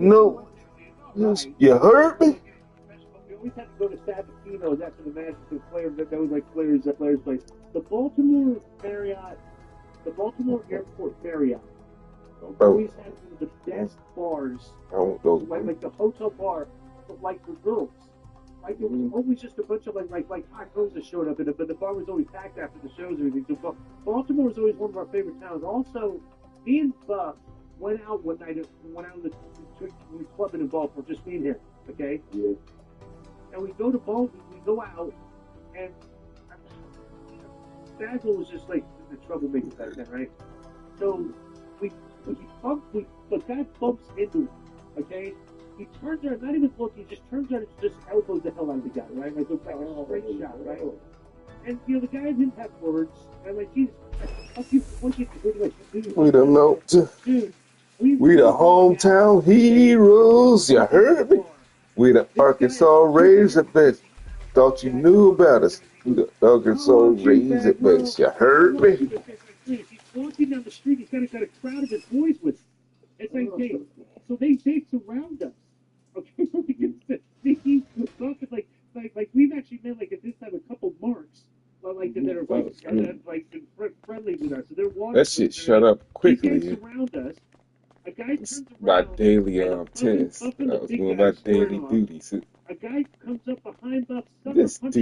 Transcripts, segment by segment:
No, you heard me? We always had to go to Sabatino's after the match because players that was like players place. The Baltimore Marriott, the Baltimore Airport Marriott Bro, always had one of the best bars, I don't go. like the hotel bar, but like for girls. Like it was always just a bunch of like hot girls that showed up in it, but the bar was always packed after the shows and everything. So Baltimore was always one of our favorite towns. Also, me and Buck went out one night, went out in the clubbing in Baltimore, just being here, okay? Yeah. And we go to Baltimore, we go out, and Basil was just like the troublemaker back then, right? So the guy bumps into him, okay? He turns around, not even looking, he just turns around and just elbows the hell out of the guy, right? Like looks like a straight shot, right? And the guy didn't have words, and like he's what you like, We don't know. dude, We the hometown heroes. You heard me? We the Arkansas Razorbacks. Thought you knew about us. We the Arkansas Razorbacks. You heard me? He's walking down the street, he's got a crowd of his boys with him. It's like so they surround us. Okay, like we've actually met like at this time a couple marks, like that are like been friendly with us. So they're walking. That shit shut up quickly. These guys surround us. A guy turns My around. daily tennis. I was doing my daily duties. A guy comes up behind Buff, punches him in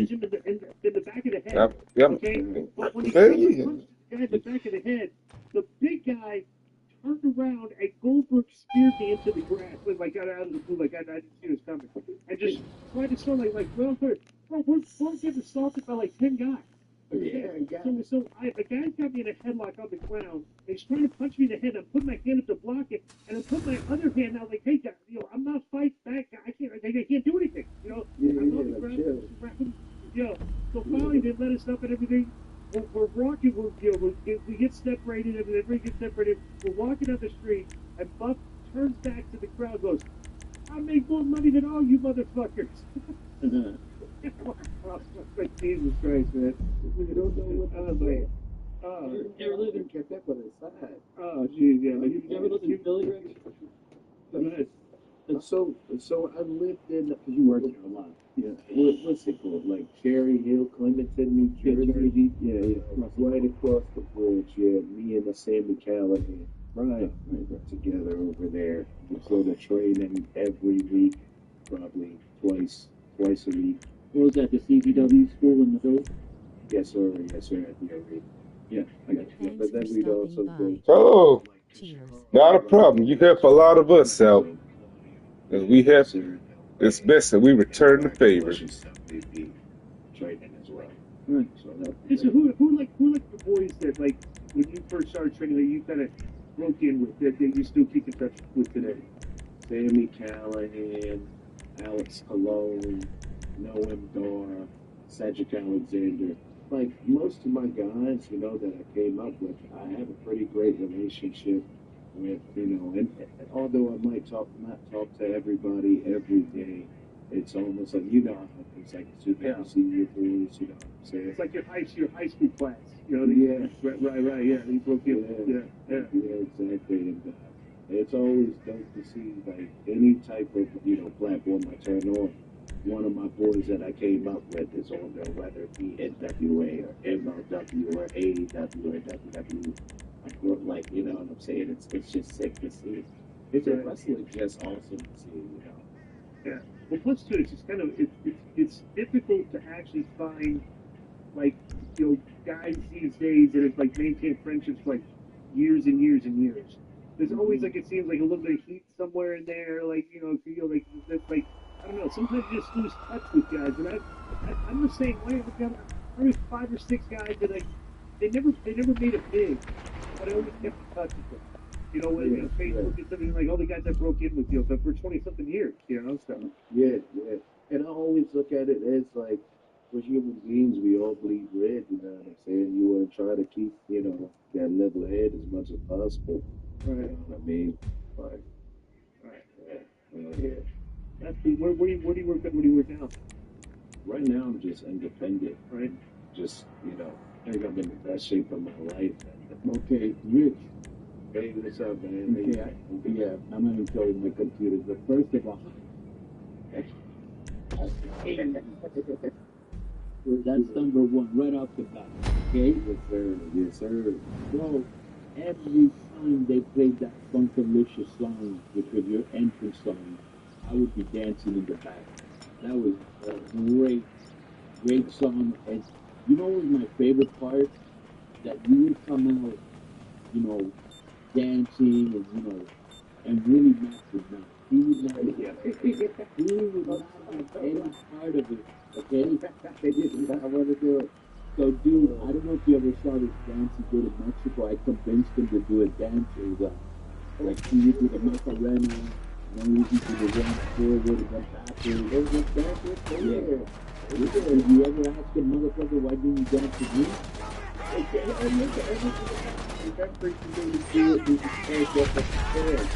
the back of the head. Okay, but when he punches the guy in the back of the head, the big guy turned around and Goldberg speared me into the grass, like got out of the blue, like I didn't see it was coming, and just tried to start well, we're getting assaulted by like 10 guys. Yeah, So the guy's got me in a headlock on the ground. He's trying to punch me in the head. I'm putting my hand up to block it, and I'm putting my other hand out like, hey, guys, I'm not fighting back. I can't do anything. I'm on the ground. So finally they let us up and everything. We're walking. We get separated, and everybody gets separated. We're walking down the street, and Buck turns back to the crowd, and goes, "I make more money than all you motherfuckers." Like Jesus Christ, man. We don't know what I was like, you never lived in kept that on his side. oh, geez, yeah. You never lived in Philly, Rick? And so I lived in, because you worked here a lot. Yeah. What's it called? Like Cherry Hill, Clementon, New Jersey. Yeah. Right across the bridge. Yeah. Me and the Sammy Callahan. Right. Together over there. We go to training every week, probably twice a week. What was that, the CBW school in the Philly? Yes, sir. At the arena. Yeah, I got you. But then we'd also go. Oh, not a problem. You help a lot of us out. And we have, it's best that we return the favor. Training as well. Right. So who like the boys that like when you first started training that you kind of broke in with that you still keep in touch with today? Sammy Callahan, Alex Colon, Noam Dar, Cedric Alexander. Like most of my guys, that I came up with, I have a pretty great relationship with, and although I might not talk to everybody every day, it's almost like it's like super see your boys, what I'm saying? It's like your high school class, Yeah. Right, yeah. You broke in. Yeah, exactly. And it's always dope to see like any type of platform I turn on. One of my boys that I came up with is on there, whether it be NWA or MLW or AEW or WWE. Like, you know what I'm saying? It's just sick to see. Wrestling just awesome to see, Yeah. Well, plus too, it's just kind of it's difficult to actually find like guys these days that have like maintained friendships for like years and years and years. There's always like it seems like a little bit of heat somewhere in there, like like that's like I don't know. Sometimes you just lose touch with guys, and I'm the same way. I've got probably 5 or 6 guys that like they never made it big, but I always kept in touch with them. Facebook and something like all the guys I broke in with, but for 20-something years, so. Yeah. And I always look at it as like, we're human beings, we all bleed red, you know what I'm saying? You want to try to keep, that level head as much as possible. Right. You know what I mean? Right. Yeah. That's where do you work at? Where do you work now? Right now, I'm just independent. Right. Just, I think I'm in the best shape of my life. Okay, Rich. Hey, what's up, man? Okay, yeah, I'm having trouble with my computer. But first of all, that's number one, right off the bat. Okay? Yes, sir. Yes, sir. Bro, every time they played that Funkalicious song, which was your entrance song, I would be dancing in the back. That was a great, great song. And you know what was my favorite part? That you would come out, you know, dancing and, you know, and really Max would not. He would not, he would not have any part of it, okay? They didn't. I want to do it. So, dude, I don't know if you ever saw this dance he did in Mexico. I convinced him to do a dance. It was like he would do the Macarena, and then he would do the run forward and then backwards. It was just backwards. Yeah. Did you ever ask a motherfucker why didn't you dance with me? That freaking thing to do it, we just can't get the stand.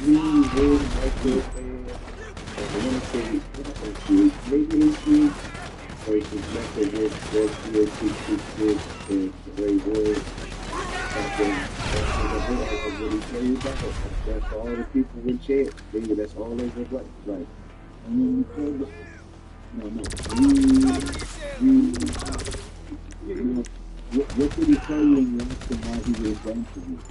Really, really like this band. And I want to say, maybe it's me, or it's just messing with that CA666 and Ray Wood. And then, what he tell you about, that's all the people would chant. That's all they would like. And then you told them, no, what did he tell you when you asked him why he was dancing with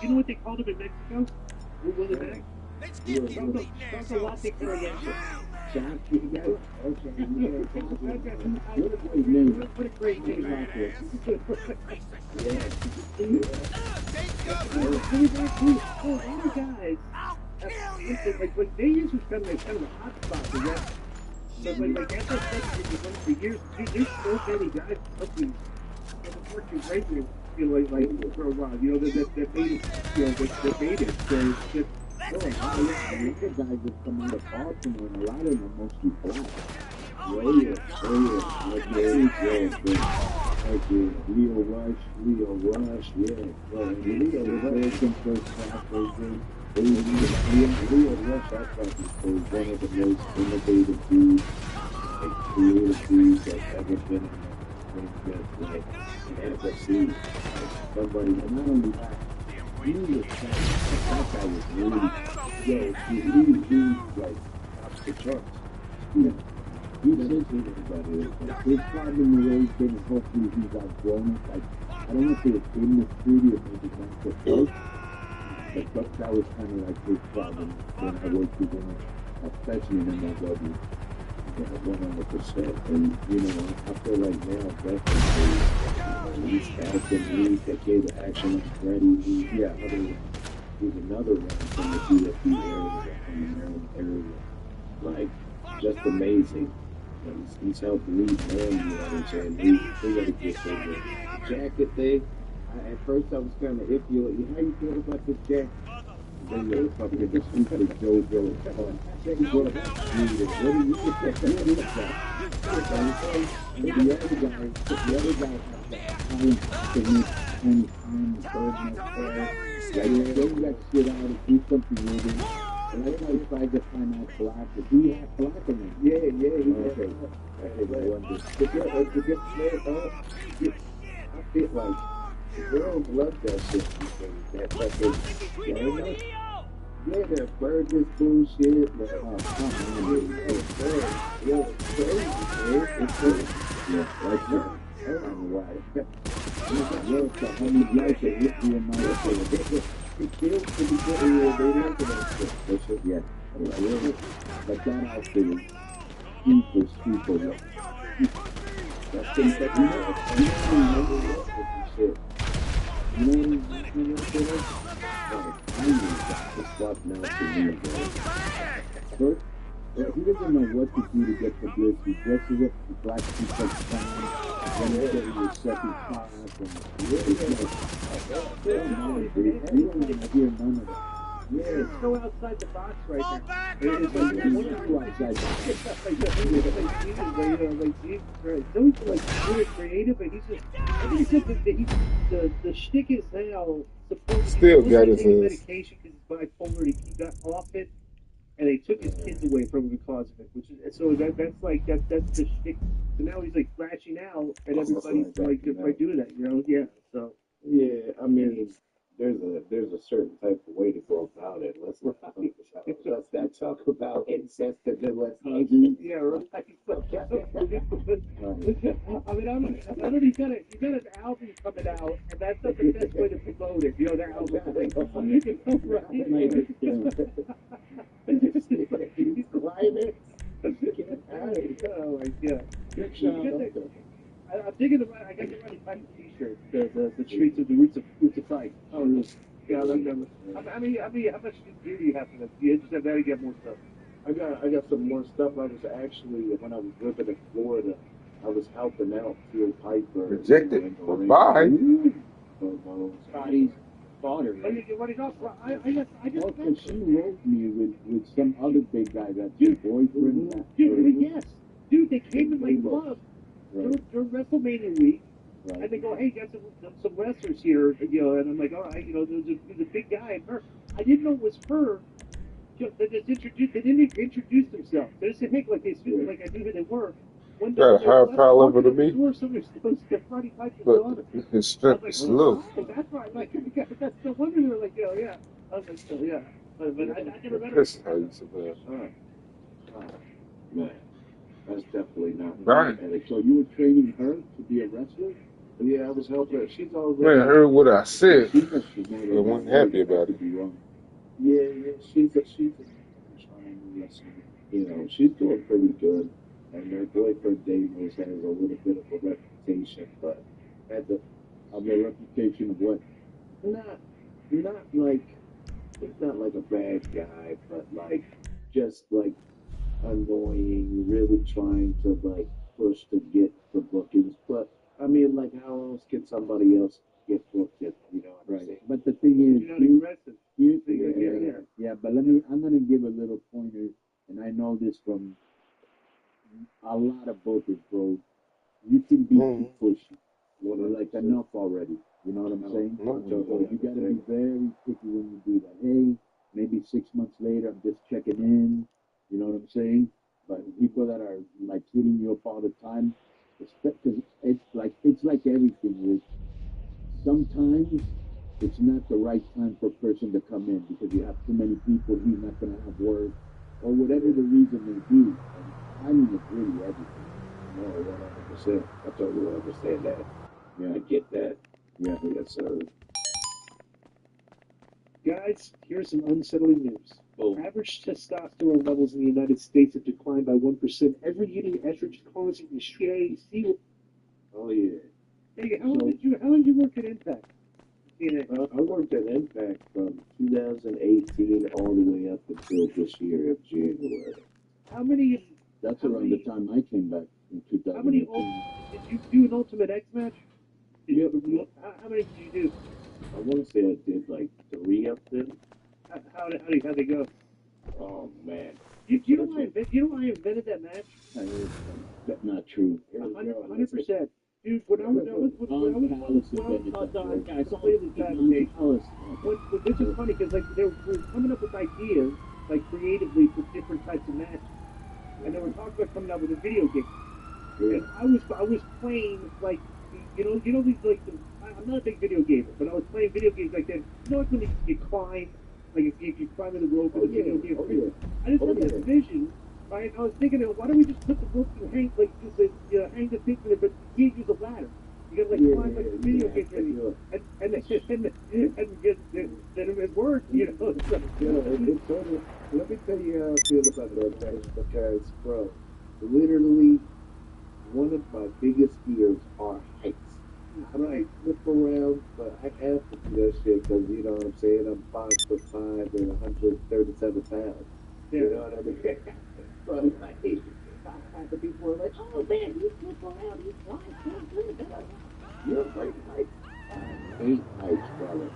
You know what they called him in Mexico? Who was it back? Taco Latte Caliente. Jack, you got it? Okay. What a great name. Like Vegas was kind of a hot spot for that. So like after that for years, there's so many guys fucking regular, like for a while, that made it, that made it. So just the guys that come out of Baltimore, and a lot of them are mostly black. Leo Rush, yeah. Well, Leo was some first class version. Leo Rush, I thought was one of the most innovative dudes, like creative dudes that's ever been in NFC. Somebody, and not only that, he was that guy was really, he like off the charts. Yeah. He says everybody is. His problem has always been, and hopefully he's outgrown it. Like, I don't know if it was in the studio, maybe not the first, but that was kind of like his problem when I worked with him, especially in MLW. Yeah, 100%. And, I feel like now, definitely, he's acting lead that gave the action ready. He's another one from the DFB area, from the Maryland area. Like, just amazing. He's helped lead man, you know what I'm saying? We gotta get the jacket thing. At first I was kind of iffy. How you feel about this jacket? Then you're fucking the stupid JoJo. Check it out. What do you think that? The other guy has that time, they got shit out and do something with it. And I tried to find out black. Do you have black in it? Yeah, he has. Okay, I wonder. I feel like the girls love that shit. That fucking, that Burgess bullshit. It's crazy. Yeah, like that. I don't know why. It's a honey life that hit me in my life. It feels to be good. They like that shit. Yeah. But that outfit is super. That's the shit. I need to swap now to me, bro. First, he doesn't know what to do to get the goods. He dresses up the black people like time, then he's getting his second class, and it's like, we don't want to hear none of that. There's no outside the box right now. It's like There's one no outside like Jesus Christ. No, he's like really creative, but he's just. I think he said that the shtick is now supposed Still got his taking ass. medication because he's bipolar. He got off it, and they took his kids away from him because of it. Which is so that's like that's the shtick. So now he's like lashing out at everybody by doing that. You know, yeah. So Yeah, I mean, there's a certain type of way to go about it. Let's not talk about incest and then let's yeah, right. I mean, I don't. You got an album coming out, and that's not the best way to promote it. You know, the album. He's climax. Oh my god. I'm thinking about. I got the running back T-shirt. The streets of the roots of fight. Oh, yeah. I mean, how much gear do you have for them? You just have to get more stuff. I got some more stuff. I was actually when I was living in Florida, I was helping out Phil Piper. Rejected. Bye. Scotty's daughter. What is up? I just. Also, she wrote me with some other big guy that's Dude, her boyfriend. yes. Dude, they came to my club during WrestleMania week. Right. And they go, hey, got some wrestlers here, you know, and I'm like, all right, you know, there's a big guy and her. I didn't know it was her. They didn't introduce themselves. They just said, hey, like they stood, like I knew who they were. When Got a higher power level to me. Somebody goes, Roddy Piper's But daughter. his strength is low. Oh, that's right. Like, that's no wonder they're like, oh, yeah. I was like, so, yeah. But I never met her. That's how you survive. Man, that's definitely not Right. So you were training her to be a wrestler? Yeah, I was helping her. She's already. Man, I heard what I said. She must have made I wasn't happy about it. Yeah, she's a trying wrestler. You know, she's doing pretty good. And her boyfriend Davis has a little bit of a reputation, but at the reputation of what? not like he's not like a bad guy, but like just like annoying, really trying to like push to get the bookings. But I mean, like how else can somebody else get booked? You know what I'm saying? But the thing is, You're not aggressive. but I'm gonna give a little pointer, and I know this from a lot of bookers, bro. You can be too pushy. Like enough already. You know what I'm saying? So you gotta be very picky when you do that. Hey, maybe 6 months later, I'm just checking in. You know what I'm saying? But people that are like hitting you up all the time, because it's like everything. With sometimes it's not the right time for a person to come in because you have too many people. He's not gonna have work, or whatever the reason may be. And timing is really everything. No, 100%. I totally understand that. Yeah. I get that. Yeah. Yes, sir. Guys, here's some unsettling news. Oh. Average testosterone levels in the United States have declined by 1% every year. Estrogen causing the SHAC. Oh yeah. Hey, how long did you work at Impact? I worked at Impact from 2018 all the way up until this year of January. That's around the time I came back in 2018. How many did you do an Ultimate X match? How many did you do? I want to say I did like 3 of them. How'd they go? Oh man. You know why I invented that match? That's not true. 100%. Dude, when I was this is funny because like they were coming up with ideas like creatively for different types of matches, and they were talking about coming up with a video game. Yeah. And I was playing like you know these like I'm not a big video gamer, but I was playing video games like that. You know, like when you climb, like if you climb in the rope in a video game. I just had this vision. Right? I was thinking, why don't we just put the rope and hang hang the thing with it, but you can't use a ladder. You gotta climb like a video game, and then it worked, you know. Let me tell you how I feel about that, because, bro, literally, one of my biggest fears are heights. I might flip around, but I have to do that shit because, you know what I'm saying, I'm 5'5" and 137 pounds. You know what I mean? But like, the people are like, oh man, you flip around, you fly so good. You're a great height. I hate heights, brother.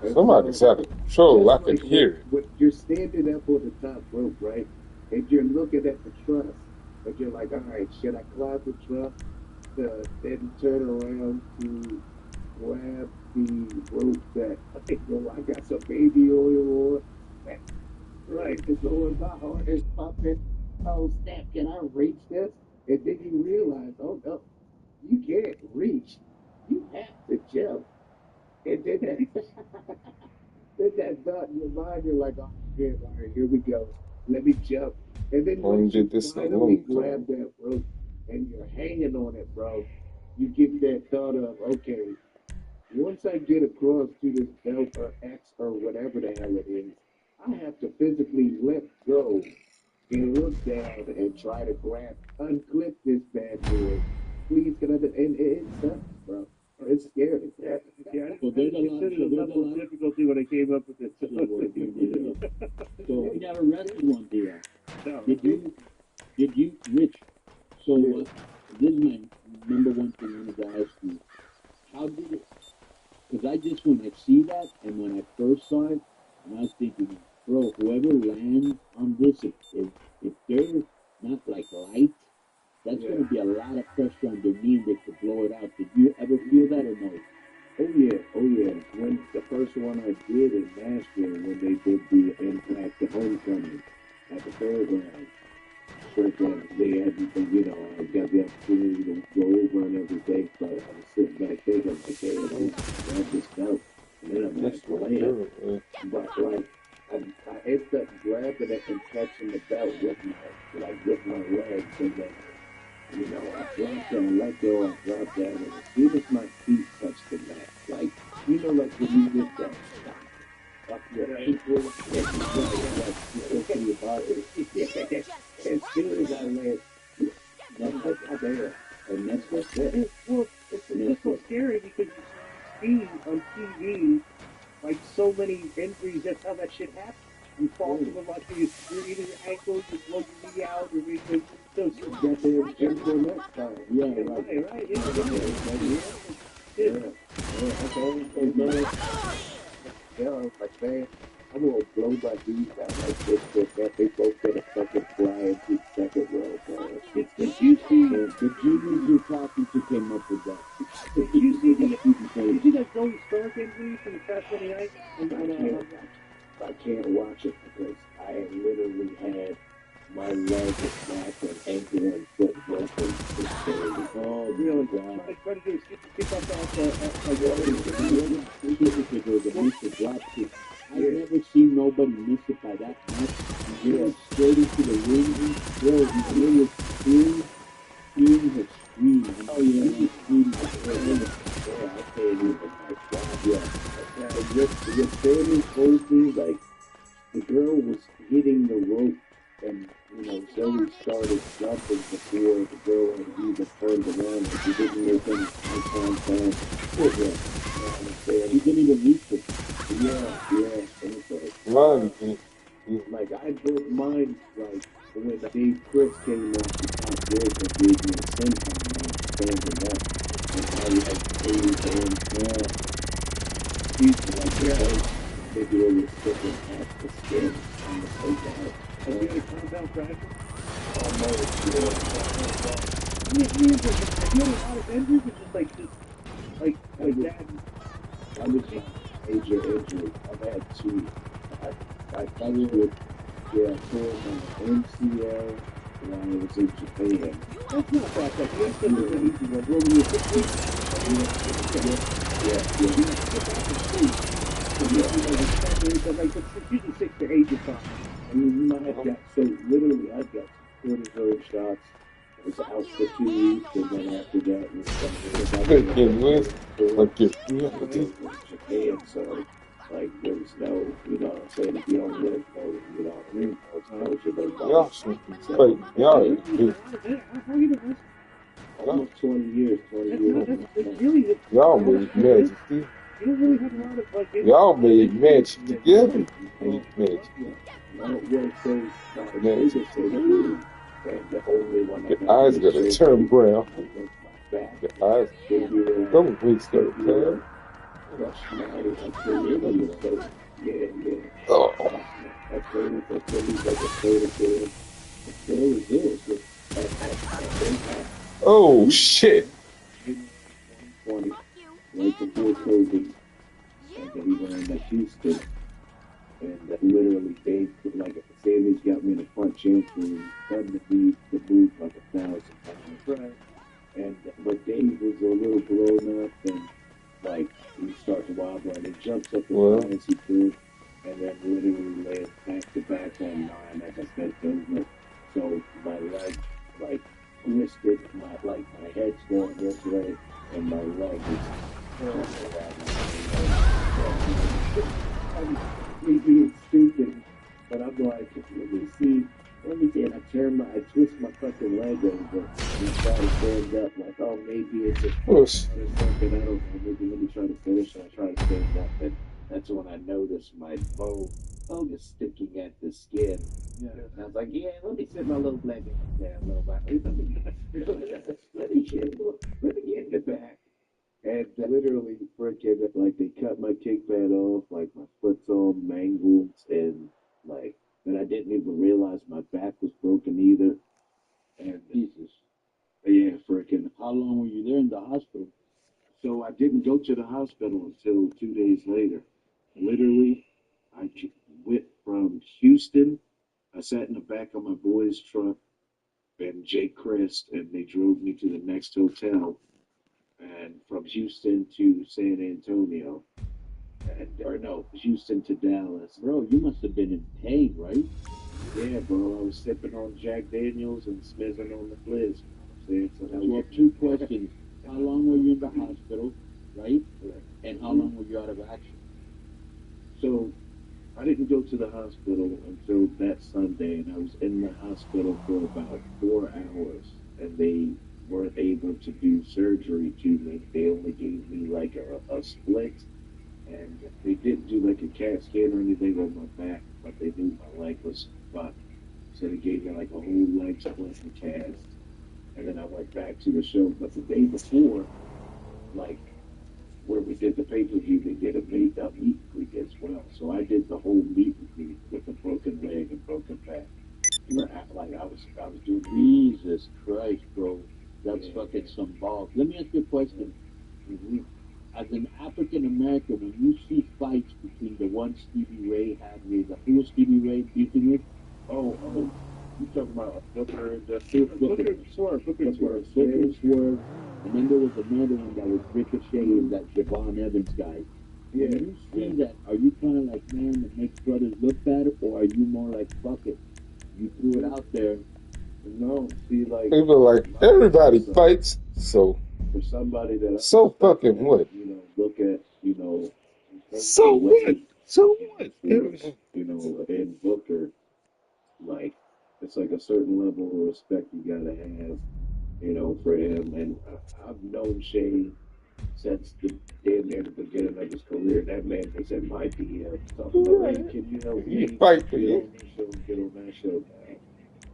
And Somebody's so out of control. I just can like hear it. when you're standing up on the top rope, right? And you're looking at the truss, but you're like, all right, should I climb the truss to then turn around to grab the rope that I got some baby oil on? Right, it's going my heart is pumping. Oh snap, can I reach this? And then you realize, oh no, you can't reach. You have to jump. And then then that thought in your mind, you're like, oh shit, all right, here we go. Let me jump. And then I only once you did this in a finally long grab time. that rope and you're hanging on it, bro, you get that thought of, okay, once I get across to this belt or X or whatever the hell it is, I have to physically let go and look down and try to grab, unclip this bad boy. Please, can I? And it sucks, bro. It's scary. Yeah, yeah. So I there's a didn't lot. consider So the there's a level of lot. difficulty when I came up with this. So we got arrested one day. No. Did you, Rich? So this is my number one thing I wanted to ask you. How did it? Because I just when I see that and when I first saw it, and I was thinking, bro, whoever lands on this, if they're not like light, that's going to be a lot of pressure on their knee. They could blow it out. Did you ever feel that or no? Oh yeah, oh yeah. When the first one I did in Nashville, when they did the Impact, the homecoming at the fairgrounds, but they had, I got the opportunity to go over and everything, but I was sitting back thinking, like, hey, I'm grab this belt, and then I'm That's at the what land. I'm doing. But like, I ended up grabbing it and catching the belt with my legs, and then I dropped down, let go, I dropped down, and as soon as my feet touched the mat, like, like when you get that stop up your ankle, go to your body. As soon as I land, that's like there, and that's what's it. It's just so scary because you see on TV like so many injuries. That's how that shit happens. You fall from a lot, you're either your ankle, you blow your knee out, or you so Get there ankle next time. Yeah, right. Yeah. That's all I'm saying, man. Like, man, I'm gonna blow my knees out like this, that they both gonna fucking fly into second row, bro. Did you see? The genius you're talking to came up with that. Did you see that Zoe Stark injury from the past Monday night? I can't watch it because I have literally had my leg back and ankle and foot broken. Oh, really? God. Try to do is keep up I've never seen nobody miss it by that much. You went straight into the ring. Bro, you were screaming and screaming. Oh, yeah, you screaming. Yeah, I tell you, yeah. Your family told me, like, the girl was hitting the rope and, Zoe started jumping before the girl had even turned around and she didn't make any eye contact. Yeah. She didn't even reach it. Yeah. And it's like, I broke mine, like, when Dave Chris came off the top rope and gave me a senton when standing up. And I like stayed on maybe it was sticking past the skin on the face out. Have you had compound fracture? Almost, You had a lot of injuries, or just like that. I was major injury. I've had two. I tore my MCL when I was in Japan. That's not that bad. You have something that easy one. Well, when you're 6 weeks, like it's usually 6 to 8 is fine. I mean, I've got cortisone shots. I was out for 2 weeks, and then after that, Japan. So, like, there was no, what I'm saying, if you don't live, no exposure, almost 20 years. Y'all made magic. You don't really have a lot of like. Y'all made magic together. Magic. Your eyes gotta turn brown. Your eyes. Some weeks gotta turn. Rush Night. I played on the soda. Yeah. Oh, I played it. I played it like a soda can. There was this at Impact oh in shit. January 2020, right before COVID, and he ran to Houston, and literally they like Savage got me in the front chancery, cutting the booth like 1,000 pounds. Right. And but Dave was a little blown up, and like he starts wobbling, he jumps up as Well, high as he could, and then literally laid back to back on 9 as I bent over. So my leg like twisted, my head's going this way, and my leg is turning around. I'm me being stupid, but I'm like, let me see, and I twist my fucking leg over and try to stand up, like, oh, maybe it's a push. or something, I don't know, maybe let me try to finish, and I try to stand up, and that's when I noticed my bone is sticking at the skin. Yeah. And I was like, yeah, let me sit my little blanket down, little bit. Let me get in the back. And literally, freaking, like, they cut my kick pad off, like, my foot's all mangled, and, like, and I didn't even realize my back was broken either. And, Jesus. yeah, freaking. How long were you there in the hospital? So I didn't go to the hospital until 2 days later. Literally, went from Houston. I sat in the back of my boy's truck and Jake Crest, and they drove me to the next hotel. And from Houston to San Antonio, or no, Houston to Dallas. Bro, you must have been in pain, right? Yeah, bro, I was sipping on Jack Daniels and smizzing on the Blizz. You know what I'm saying? So that So I was have two questions. How long were you in the hospital, right? And how long were you out of action? So I didn't go to the hospital until that Sunday, and I was in the hospital for about 4 hours, and they weren't able to do surgery to me. They only gave me like a split, and they didn't do like a CAT scan or anything on my back, but they knew my leg was fucked. So they gave me like a whole leg split and cast, and then I went back to the show. But the day before, like where we did the pay-per-view, they did a meet and greet as well. So I did the whole meet and greet with a broken leg and broken back. Like I was doing Jesus Christ, bro. That's Yeah. fucking some balls. Let me ask you a question. Mhm. As an African American, when you see fights between the one Stevie Ray had with, who was Stevie Ray beefing with? Oh, you talking about Booker and Booker Swerve. Swerve, and then there was another one that was Ricochet and that Javon Evans guy. Yeah, When you see yeah. that, are you kind of like, man, it makes brothers look bad, or are you more like, fuck it, you threw it out there? No, see, like People like everybody fights, so for somebody that so fucking what? look at So what? So what? in Booker, like it's like a certain level of respect you gotta have, for him. And I've known Shane since the damn near the beginning of his career. That man was in my DM talking about, hey, can you help He me fight for get you. on this show and get on that show?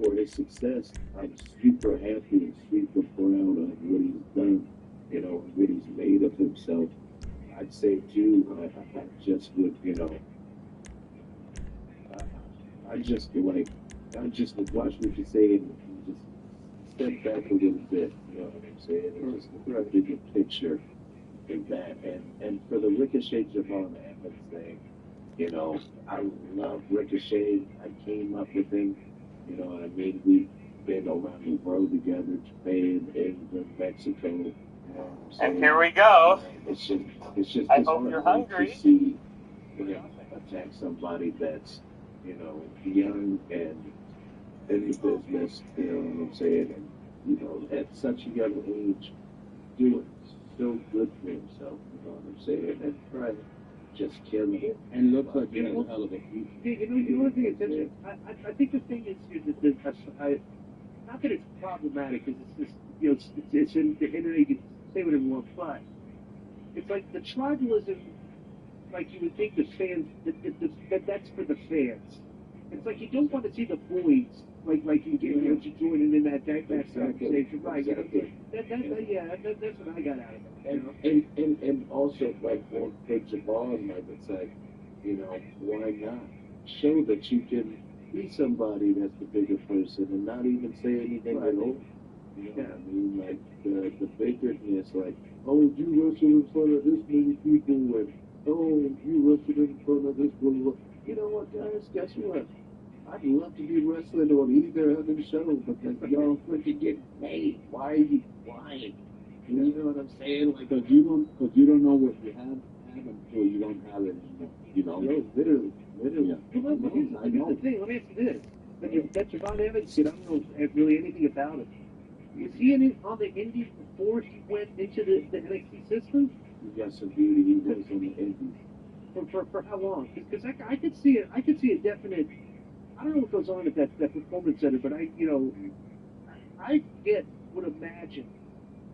For his success, I'm super happy and super proud of what he's done, what he's made of himself. I'd say too, I just would, I just would watch what you say and just step back a little bit, you know what I'm saying? And just look at the bigger picture in that. And for the Ricochet Javon Evans thing, I love Ricochet. I came up with him, what I mean? We've been around the world together, Japan, England, Mexico. You know what I'm saying? And here we go. It's just I hope you're hungry. to see him attack somebody that's, young and in the business, you know what I'm saying? And, at such a young age, doing so good for himself, you know what I'm saying? And trying to just killing it. And looks like you're a hell of a future. You know, the thing is, I think the thing is here that not that it's problematic, because it's just, it's in the internet, you can say whatever you want, but it's like the tribalism, like you would think the fans, that's for the fans. It's like you don't want to see the boys like you get what you're doing in that conversation, right? Exactly. That's what I got out of it. And also like for Javon, like it's like, why not show that you can be somebody that's the bigger person and not even say anything at all. You know what I mean? Like the bigotness, like, oh, you wrestle in front of this many people, and oh, you wrestle in front of this one. You know what, guys? Guess what? I'd love to be wrestling on either other show, but then y'all freaking get paid. Why are you lying? You know what I'm saying? Like, Because you don't know what you have until you don't have it anymore. You know? no, literally. Yeah. Well, here's the thing. Let me ask you this: that Javon Evans kid, I don't know really anything about him. Was he on the Indies before he went into the NXT system? You got some beauty. He was on the Indies. For how long? Because I could see it. I could see a definite. I don't know what goes on at that performance center, but I would imagine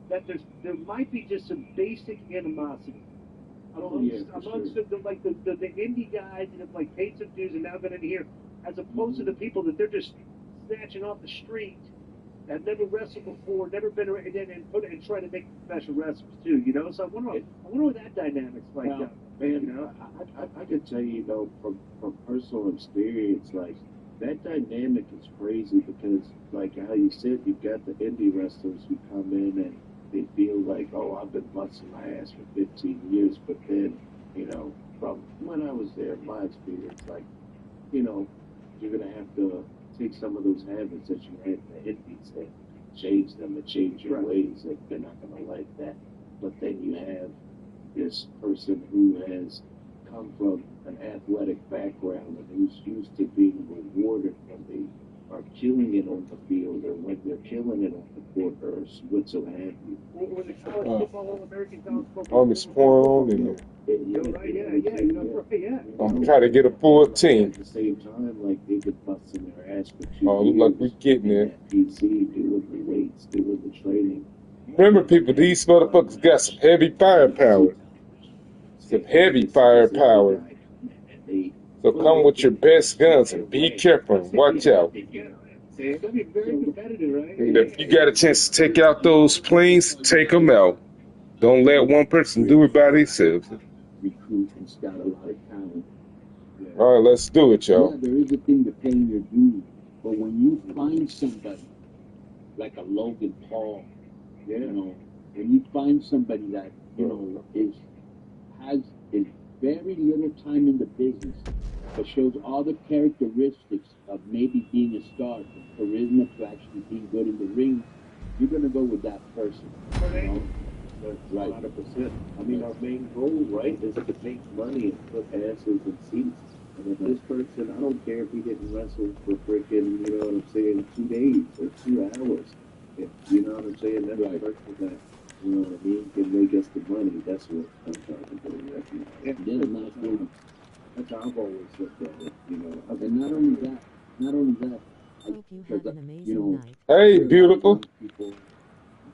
that there might be just some basic animosity amongst sure. the indie guys that have like paid some dues and now got in here, as opposed to the people that they're just snatching off the street, have never wrestled before, never been around, and trying to make professional wrestlers too. So I wonder what that dynamic's like. Well, man, I could tell you, from personal experience, like, that dynamic is crazy because, like how you said, you've got the indie wrestlers who come in and they feel like, oh, I've been busting my ass for 15 years, but then, from when I was there, my experience, like, you're going to have to take some of those habits that you had in the indies and change them and change your ways. Like, they're not going to like that. But then you have this person who has come from an athletic background and who's used to being rewarded when they are killing it on the field or when they're killing it on the court or whatso have you. Or the college football, All-American college football. On this point, and I'm trying to get a full team. At the same time, like, they've been busting their ass for 2 years. Oh, look like we getting there. PC, doing the weights, doing the training. Remember, people, these motherfuckers got some heavy firepower. Some heavy firepower. So come with your best guns and be careful and watch out. It's gonna be very competitive, right? And if you got a chance to take out those planes, take them out. Don't let one person do it by themselves. Recruit and scout a lot of talent. All right, let's do it, y'all. Yeah, there is a thing to paying your dues, but when you find somebody like a Logan Paul, when you find somebody that has very little time in the business, but shows all the characteristics of maybe being a star, the charisma to actually being good in the ring, you're gonna go with that person. That's right. 100%. I mean, our main goal, right, is to make money and put asses in seats. And if this person, I don't care if he didn't wrestle for freaking, 2 days or 2 hours. If, you know what I'm saying? That's a person that, can make us the money. That's what I'm trying to do. That's how I've always looked at it, And not only that, Hope you have an amazing night. Hey, beautiful. People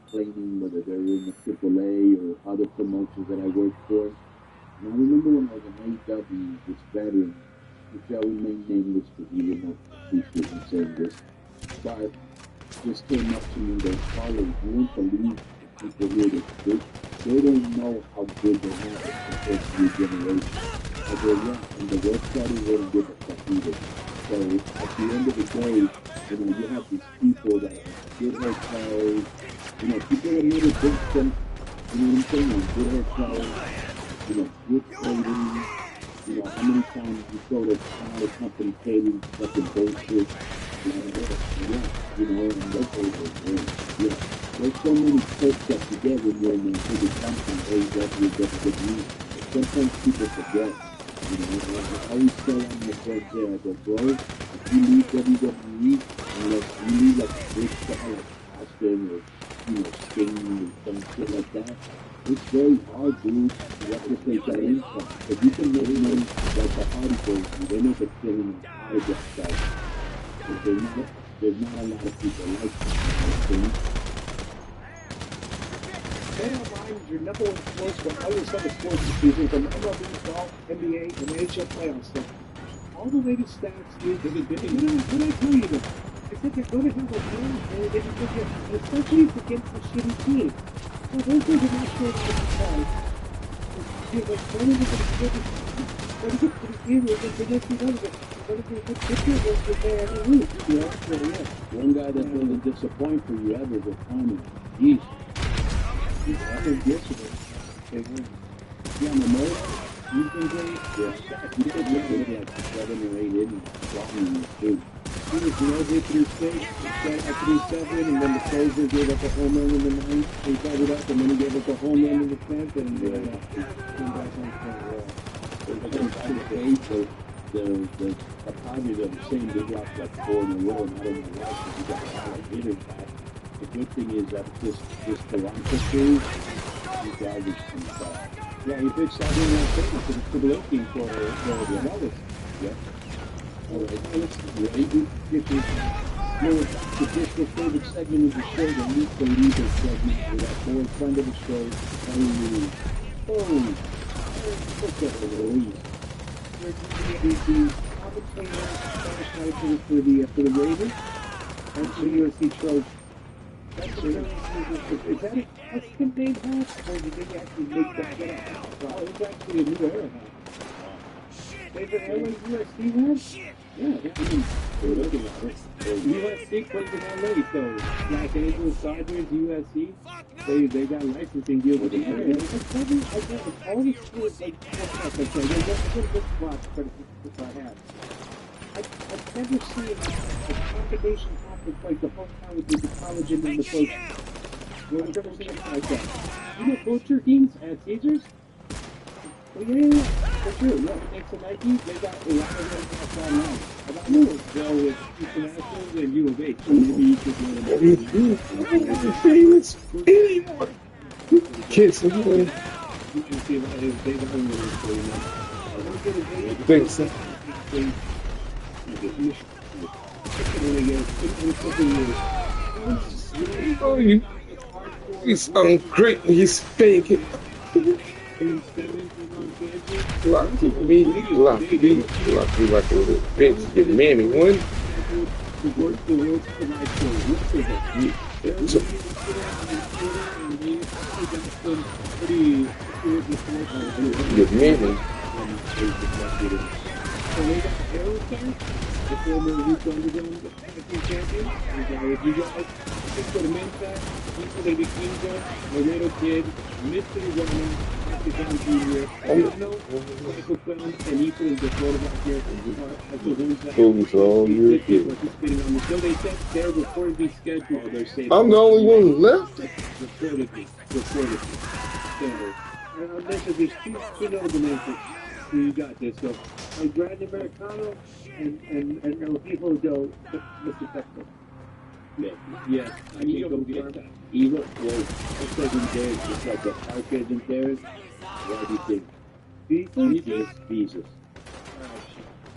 complaining whether they're in the AAA or other promotions that I worked for. And I remember when I was in AEW, this veteran, which I remain nameless because he would not appreciate me saying this, but just came up to me and they followed, you won't believe the people here that they don't know how good they have it compared to your generation. I go, yeah, and the website wouldn't give a fuck either. So at the end of the day, you have these people that get hotels, people that never think them, what I'm saying, good hotels, good trading, how many times you go to the company trading fucking bullshit, and that's over. There's so many perks that you get when you're in a bigger company, AEW, get good news. Sometimes people forget. I always tell them the first day, I go, bro, if you leave WWE, unless you leave like a big star like Austin or, Sting or some shit like that, it's very hard, dude, to replicate that income. If you can make money like the Hardy Boys, they make a killing on autograph sites. But there's not a lot of people like that. BetOnline is your number one source for all your summer sports season from MLB, golf, NBA, and NHL playoff stuff. all the latest stats is what I tell you though. I said they're going to have a run, and they just get, especially if against a shitty team. So those guys are not sure what to call. You're like, why are you going to get to the game where they let you know that you're going to get pictures of the day every week? Yeah, so yeah. One guy that doesn't disappoint for you ever is O'Connor. He's yesterday. Yeah, Momoa, he's been great. Yeah, he did like 7 or 8 innings, blocking him too. He was halfway through 6, got through 7, and then the closer gave up a home run in the 9th. He followed up, and then he gave up a home run in the 10th, and he came back on the Padres are the same. They dropped like 4 in a row, and I don't know why, because he got a lot of hitters back. The good thing is that this Toronto series, these guys can start. Yeah, he pitched out in that paper for the Triple A team for the Annalis. Yeah. All right, let's get this. The favorite segment of the show, the Meet the Leader segment, with our boy friend of the show, Henry. Oh, what's up with the Louise? The commentator, for the Ravens, and for the USC Trojans. That's the main half, or did they actually make that up? Well, it's actually a new era now. Favorite era USC has? Yeah, I mean, we're looking at it. USC plays in LA, so Los Angeles Dodgers, USC, they got licensing deals with the area. I always feel like, there's a good spot, but if I have. I've never seen a combination conference like the whole college with the college and then the coach. Well, I've never seen it like that. You know Culture Kings at Caesars? Oh, yeah, for sure. Yeah, next to Nike, they got a lot of them online. I don't know. Well, with International and U of H, so maybe you could go to Kids, you can see that they got a little story now. Thanks, sir. Oh, he's great. He's faking. Lucky me like a little bitch. Your mammy one. Your mammy. The former Youth Underground champion. If you guys just go to men's side, Equal Baby Kingo, Laredo Kid, Mr. Runner, Dr. John Jr., Michael Clown, and Equal is the quarterback here. Who's all your kids? Participating on the show. They said they're reportedly scheduled. I'm the only one left. Reportedly. So, there's two notable names. You got this. So, Brad Americano and El Hijo del Mr. Texas. Yeah, I mean, you go get that. Eva, well, it's like in theirs, it's like the arcade in theirs. What do you think? Visas.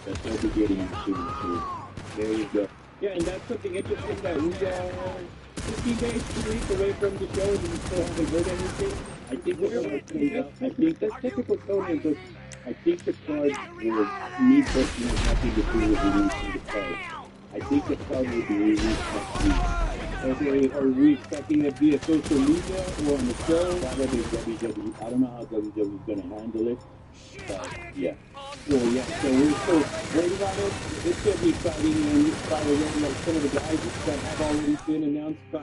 That's what we're getting soon. There you go. Yeah, and that's something interesting that we are 15 days, 2 weeks away from the show and we still haven't heard anything. I think we're going to clean up. I think that's typical Conan, but I think the card will need personally nothing to do with releasing the card. I think the card will be released next week. Okay, are we expecting it via social media or on the show? Probably WWE. I don't know how WWE is going to handle it. But yeah. Well, yeah, so we're still waiting on it. It's going to be exciting, and probably like some of the guys that have already been announced by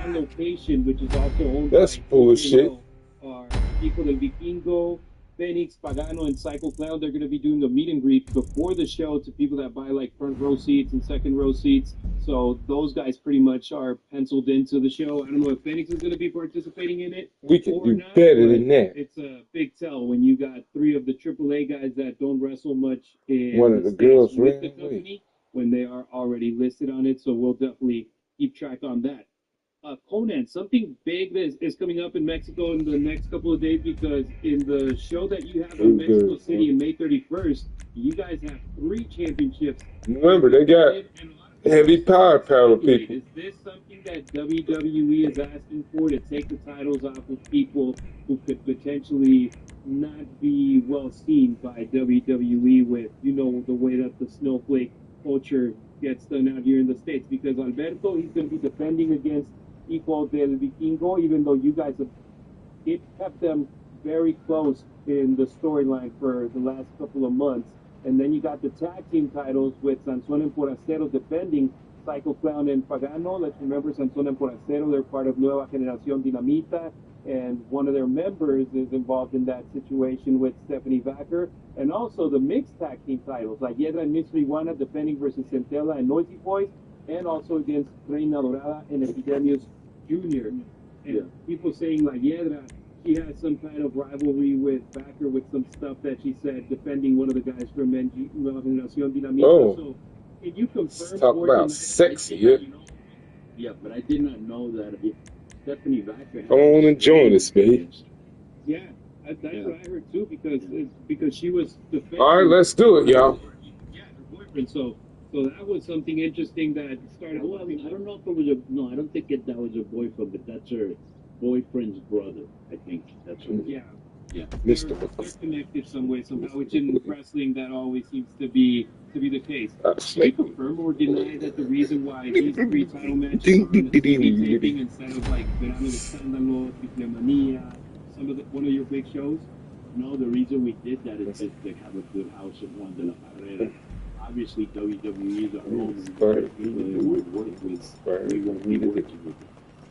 On Location, which is also owned That's by bullshit. Are Pico del Vikingo, Phoenix, Pagano, and Psycho Clown. They're going to be doing a meet and greet before the show to people that buy like front row seats and second row seats. So those guys pretty much are penciled into the show. I don't know if Phoenix is going to be participating in it. We can do better than that. It's a big tell when you got 3 of the AAA guys that don't wrestle much in One of the girls with the ran company when they are already listed on it. So we'll definitely keep track on that. Conan, something big that is coming up in Mexico in the next couple of days, because in the show that you have in Mexico City on May 31st, you guys have 3 championships. Remember, they got heavy power people. Is this something that WWE is asking for, to take the titles off of people who could potentially not be well seen by WWE with, you know, the way that the snowflake culture gets done out here in the States. Because Alberto, he's going to be defending against Hijo del Vikingo, even though you guys have kept them very close in the storyline for the last couple of months. And then you got the tag team titles with Sansón and Forastero defending Psycho Clown and Pagano. Let's remember Sansón and Forastero, they're part of Nueva Generación Dinamita, and one of their members is involved in that situation with Stephanie Vacker. And also the mixed tag team titles, like Hiedra and Mystery Iguana defending versus Centella and Noisy Boys, and also against Reina Dorada and Epidemius Jr. And people saying like Hiedra, she has some kind of rivalry with Vacker with some stuff that she said defending one of the guys from Nueva Generación Dinamita. Oh. So can you confirm? Talk about sexy, yeah. Yeah, but I did not know that if Stephanie Vacker. Come on and join us, babe. Yeah, that's what I heard too, because she was defending. All right, let's do it, y'all. Yeah, her boyfriend. So that was something interesting that started. Well, I mean, I don't know if it was I don't think that was her boyfriend, but that's her boyfriend's brother. I think that's what. Yeah. Yeah. Mr. They're connected some way, somehow, which in wrestling that always seems to be the case. Can you Snake. confirm or deny that the reason why these three title matches are on the same taping instead of like Verano de Escándalo, Triple Manía, one of your big shows? No, the reason we did that is just to have a good house of Juan de la Barrera. Obviously, WWE is our own, and people they want to work with, we won't be working with them.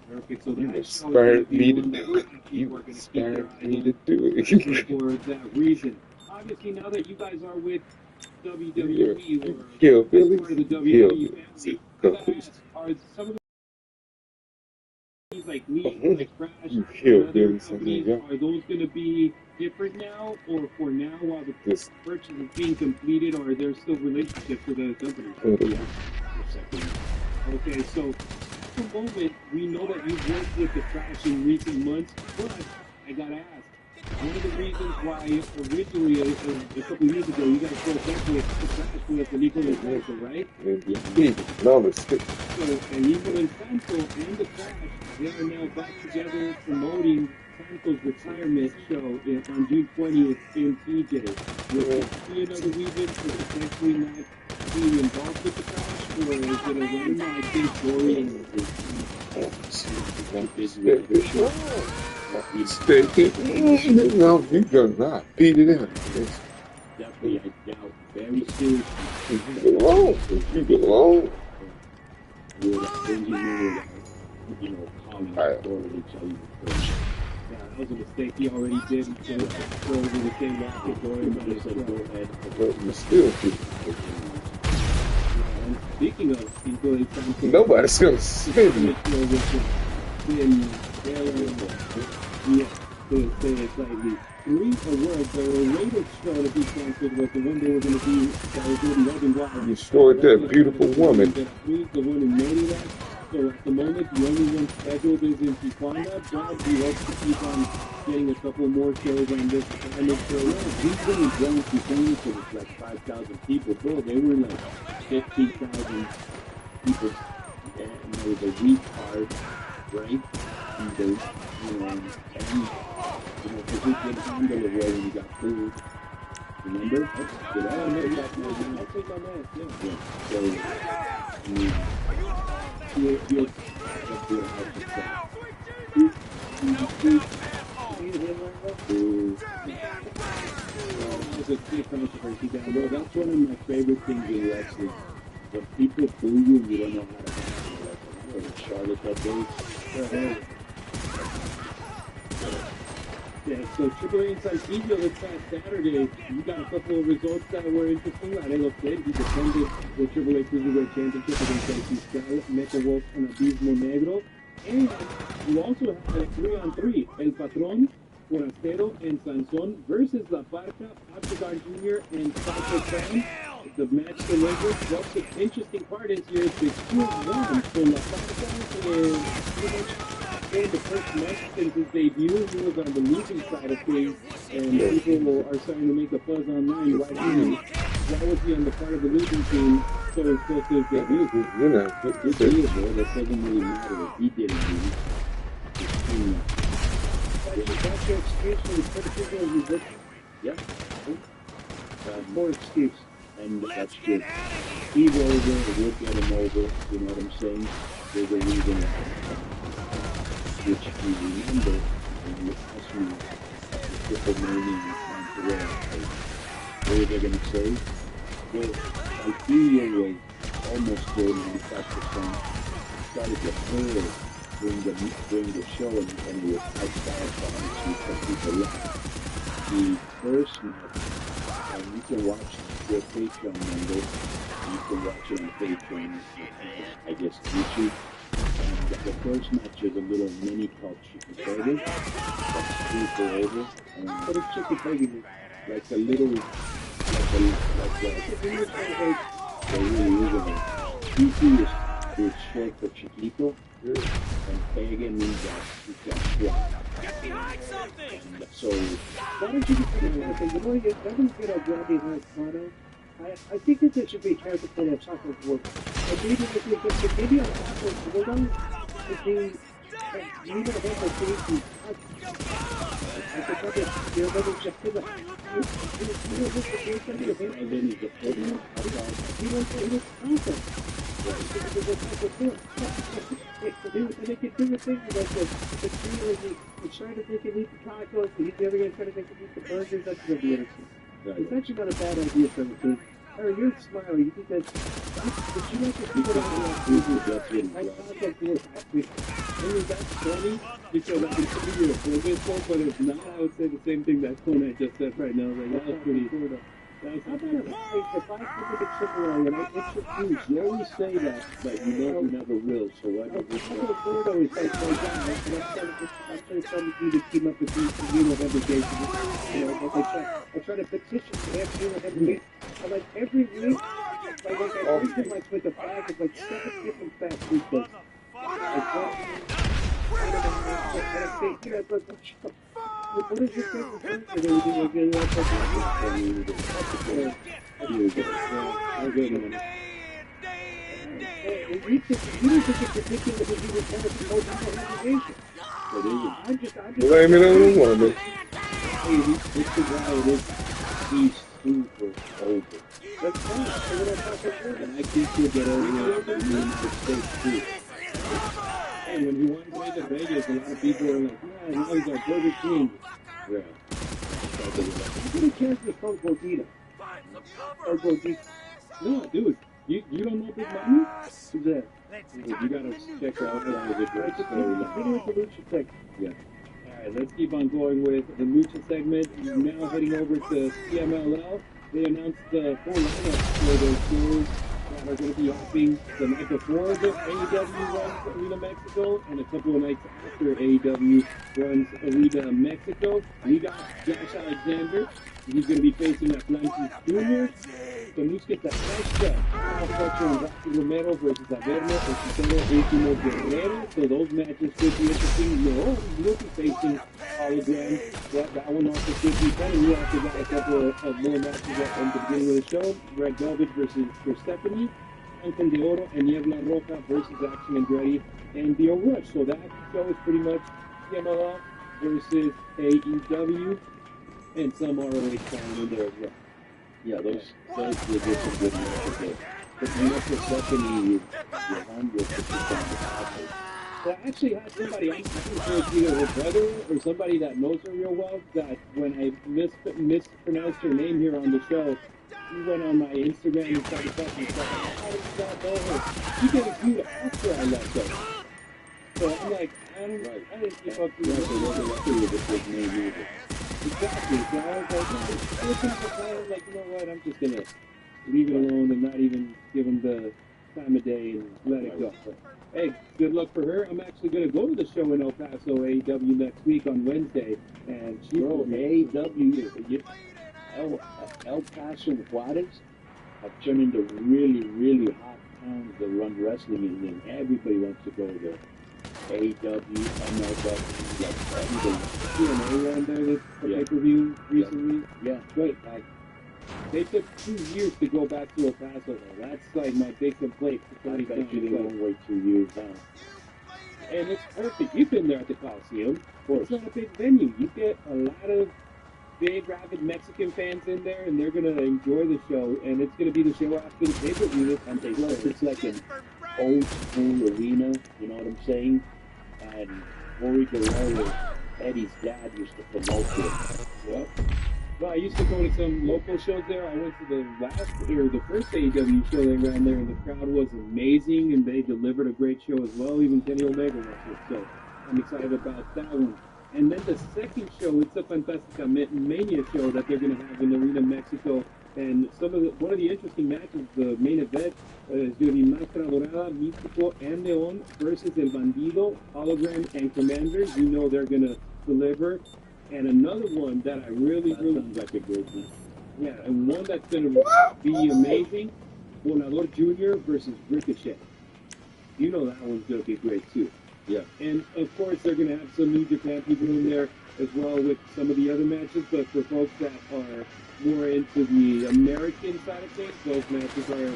Perfect. So You that inspired me to do it. You inspired me to do it. for that reason. Obviously, now that you guys are with WWE or Hillbilly. part of the Hillbilly. WWE family, I gotta ask, are some of the like me, like Crash, You and hillbilly, other something, companies, are those going to be different now, or for now while the This purchase is being completed, or are there still relationships with other companies? Okay, so at the moment, we know that you've worked with the Crash in recent months, but I gotta ask, one of the reasons why originally, a couple years ago, you guys broke up with the Crash was the Nico del Santo, right? no mistake. So, and Nico del Santo and the Crash, they are now back together promoting Santo's retirement show on June 20th in TJ. Would that be another reason for potentially not being involved with the Crash, or is it a random? I think Dorian No, you does not. Beat it out. Definitely, I doubt very seriously You belong. You belong. would engineer, calling Right. or to tell you the first. Yeah, that was a mistake he already did. He said, go over the same route with Dorian, but They said, go ahead. But you still do. And speaking of Nico del Santo, Nobody's gonna spin me. To say it slightly, three awards. The latest show to be canceled was the one they were going to be, that was going to be Red and Wild. Destroyed that beautiful woman. The one in Merida. So at the moment, the only one scheduled is in Tijuana, but we hope to keep on getting a couple more shows on this Tijuana show. We've been in Jones Tijuana for like 5,000 people. Bro, they were like 50,000 people. And there was a week card, right? And they, because we did handle it well when we got food. Remember? Did I I'll remember take that? on that, yeah. Yeah. So, I mean, you'll have to help us out. There's a big controversy down there. That's one of my favorite things in wrestling. When people boo you, you don't know how to handle it. Like the Charlotte that day. Yeah, so Triple A and Saltillo this past Saturday, you got a couple of results that were interesting. Laredo Kid, he defended the Triple A Cruiserweight Championship against El Fiscal, Mecha Wolf, and Abismo Negro. And you also had a 3-on-3, El Patron, Forastero, and Sansón versus La Parca, Abdigar Jr., and Psycho Clown. The match delivered. What's the interesting part is here is the 2-1. So La Parca is pretty much in the first match since his debut. He was on the losing side of things, and people are starting to make a buzz online right now. Why was he on the part of the losing team so close to his debut? You know, This year, bro, that doesn't really matter if he didn't do it. That's your excuse for the criticism of musicians. Yeah. Poor excuse. And that's good. He's over, we'll get him over, you know what I'm saying? There's a reason which you remember when you ask me the triple meaning of Montreal. What are they going to say? Well, Idea was almost 95%. Started to fail during the show, and it was outside because people left. The first match, and you can watch your Patreon member, you can watch it on Patreon, I guess YouTube. And the first match is a little mini called Chicken Burger. That's super over. And what is Chicken Burger? Like a little, there really isn't a Chico is short for Chiquito, and Pega means that he's got squat. And so, Why don't you just put it like that? You know, it doesn't get a Brandy Hard I think that there should be a character for that chocolate work. And maybe maybe on chocolate bulldog would be you know what I think I could probably feel that it's just like you know what's the case of the event? and then he's a podium. He was concept. They could do the thing like the tree was trying to make it eat the tacos, but he's never going to try to make it eat the burgers. That's going to be interesting. It's actually not a bad idea for the team. Harry, you're smiling. You think that? But you like to people that I thought that you were happy. I mean, that's funny because I consider you a professional, but if not, I would say the same thing that Kone just said right now. Like, that was pretty cool. How about if I look at Chick-fil-A and I introduce, You always say that, but you know you never will. So why don't you I'm trying to tell you to keep up with the November days. You know, I try to petition to have November days. And like every week, I bring them like with a bag of like 7 different fast food places. What is your favorite food? You don't think it's ridiculous if you were part of the organization. I'm just Blame it on the woman. Hey, this is why it is. He's super over. That's fine. So what I'm talking about. And I think he'll get over it and mean the state too. And when he went to Vegas, a lot of people were like, yeah, now he's our Burger King. Yeah. Who do characters called Gordita? Or Gordita? No, dude, you don't know Big Mommy? Who's that? You gotta check her out. That was a great story. Video with the Lucha thing. Yeah. Alright, let's keep on going with the Lucha segment. Now heading over to CMLL. They announced the 4 lineups for their shows that are going to be happening the night before the AEW runs Arena Mexico and a couple of nights after AEW runs Arena Mexico. We got Josh Alexander. He's going to be facing Atlantis Jr. Tonusuke Takeshita, Al Fletcher and Rocky Romero versus Averno and Cicero Ultimo Guerrero. So those matches could be interesting. No, we'll be facing Hologram. That one also could be fun. And we also got a couple of more matches at the beginning of the show. Red Velvet versus Stephanie. Ángel de Oro and Niebla Roja versus Action Andretti and Dio Rush. So that show is pretty much CMLL versus AEW and some ROH time in there as well. Yeah, those were just some good matches. But you know, for Stephanie, you're 100% So I actually had somebody, I'm sure it's either her brother or somebody that knows her real well, that when I mispronounced her name here on the show, he went on my Instagram and started talking about how did you not know her? She did a feud after I left her. So I'm like, I didn't keep up to her. Exactly. So I was like, you know what, I'm just going to leave it alone and not even give him the time of day and let it go. But, hey, good luck for her. I'm actually going to go to the show in El Paso, AEW, next week on Wednesday. And she AEW, El Paso and Juarez have turned into really, really hot towns that run wrestling in, and everybody wants to go there. AEW, MLW, like everybody. TNA ran there with the pay-per-view recently. Yeah. But like, they took 2 years to go back to El Paso. Though. That's like my big complaint. I bet you they won't wait 2 years, huh? And it's perfect. You've been there at the Coliseum. It's not a big venue. You get a lot of big, rabid Mexican fans in there, and they're going to enjoy the show. And it's going to be the show after the pay-per-view. And they know it's like an old school arena, you know what I'm saying? And Rory Guerrero, Eddie's dad, used to promote it. Yep. Well, I used to go to some local shows there. I went to the first AEW show they ran there, and the crowd was amazing, and they delivered a great show as well. Even Kenny Omega was there, so I'm excited about that one. And then the second show, it's a Fantastica Mania show that they're going to have in Arena Mexico. And one of the interesting matches, the main event, is going to be Máscara Dorada, Místico, and León versus El Bandido, Hologram, and Commander. You know they're going to deliver. And another one that I really Sounds like a great one. yeah, and one that's going to be amazing, Volador Jr. versus Ricochet. You know that one's going to be great too. Yeah. And of course, they're going to have some New Japan people in there as well with some of the other matches. But for folks that are more into the American side of things, those matches are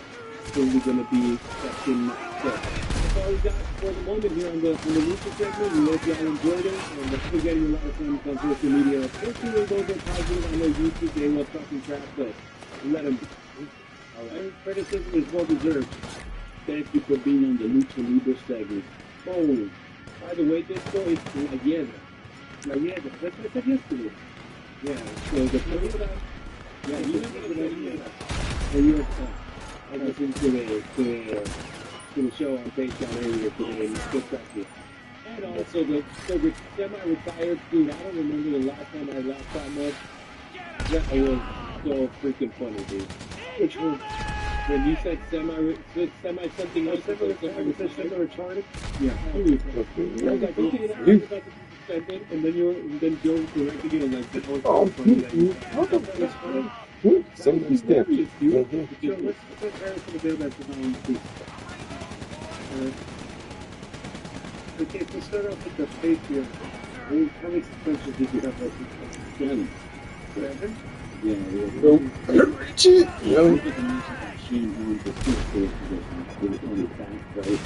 certainly going to be section. So that's all we got for the moment here on the Lucha segment. We hope y'all enjoyed it. And we're getting a lot of comments on social media. Fortunately, those are positive. I know YouTube, they love talking crap, but let them be. All right. Criticism is well deserved. Thank you for being on the Lucha Libre segment. Oh, by the way, this show is La Hiedra. Now, yeah, that's what I said yesterday. Yeah, so the película, yeah, you know what I mean? And you're, I listened to the show on Patreon earlier today, and it's good stuff here. And also the semi-retired dude, I don't remember the last time I laughed that much. That was so freaking funny, dude. Which one? When you said semi something else, Semi-retarded? yeah. I was like, okay, that's about to be and then Joe corrected you and like, Oh, That's funny. somebody's there. Mhm. So let's Harrison a bit about the nine piece. Okay, if we start off with the Patreon, how many suspensions did you have last week? 7. 7? Yeah, Reach it. yeah. Look at the match that Shane won for 6 days position with his own back, right?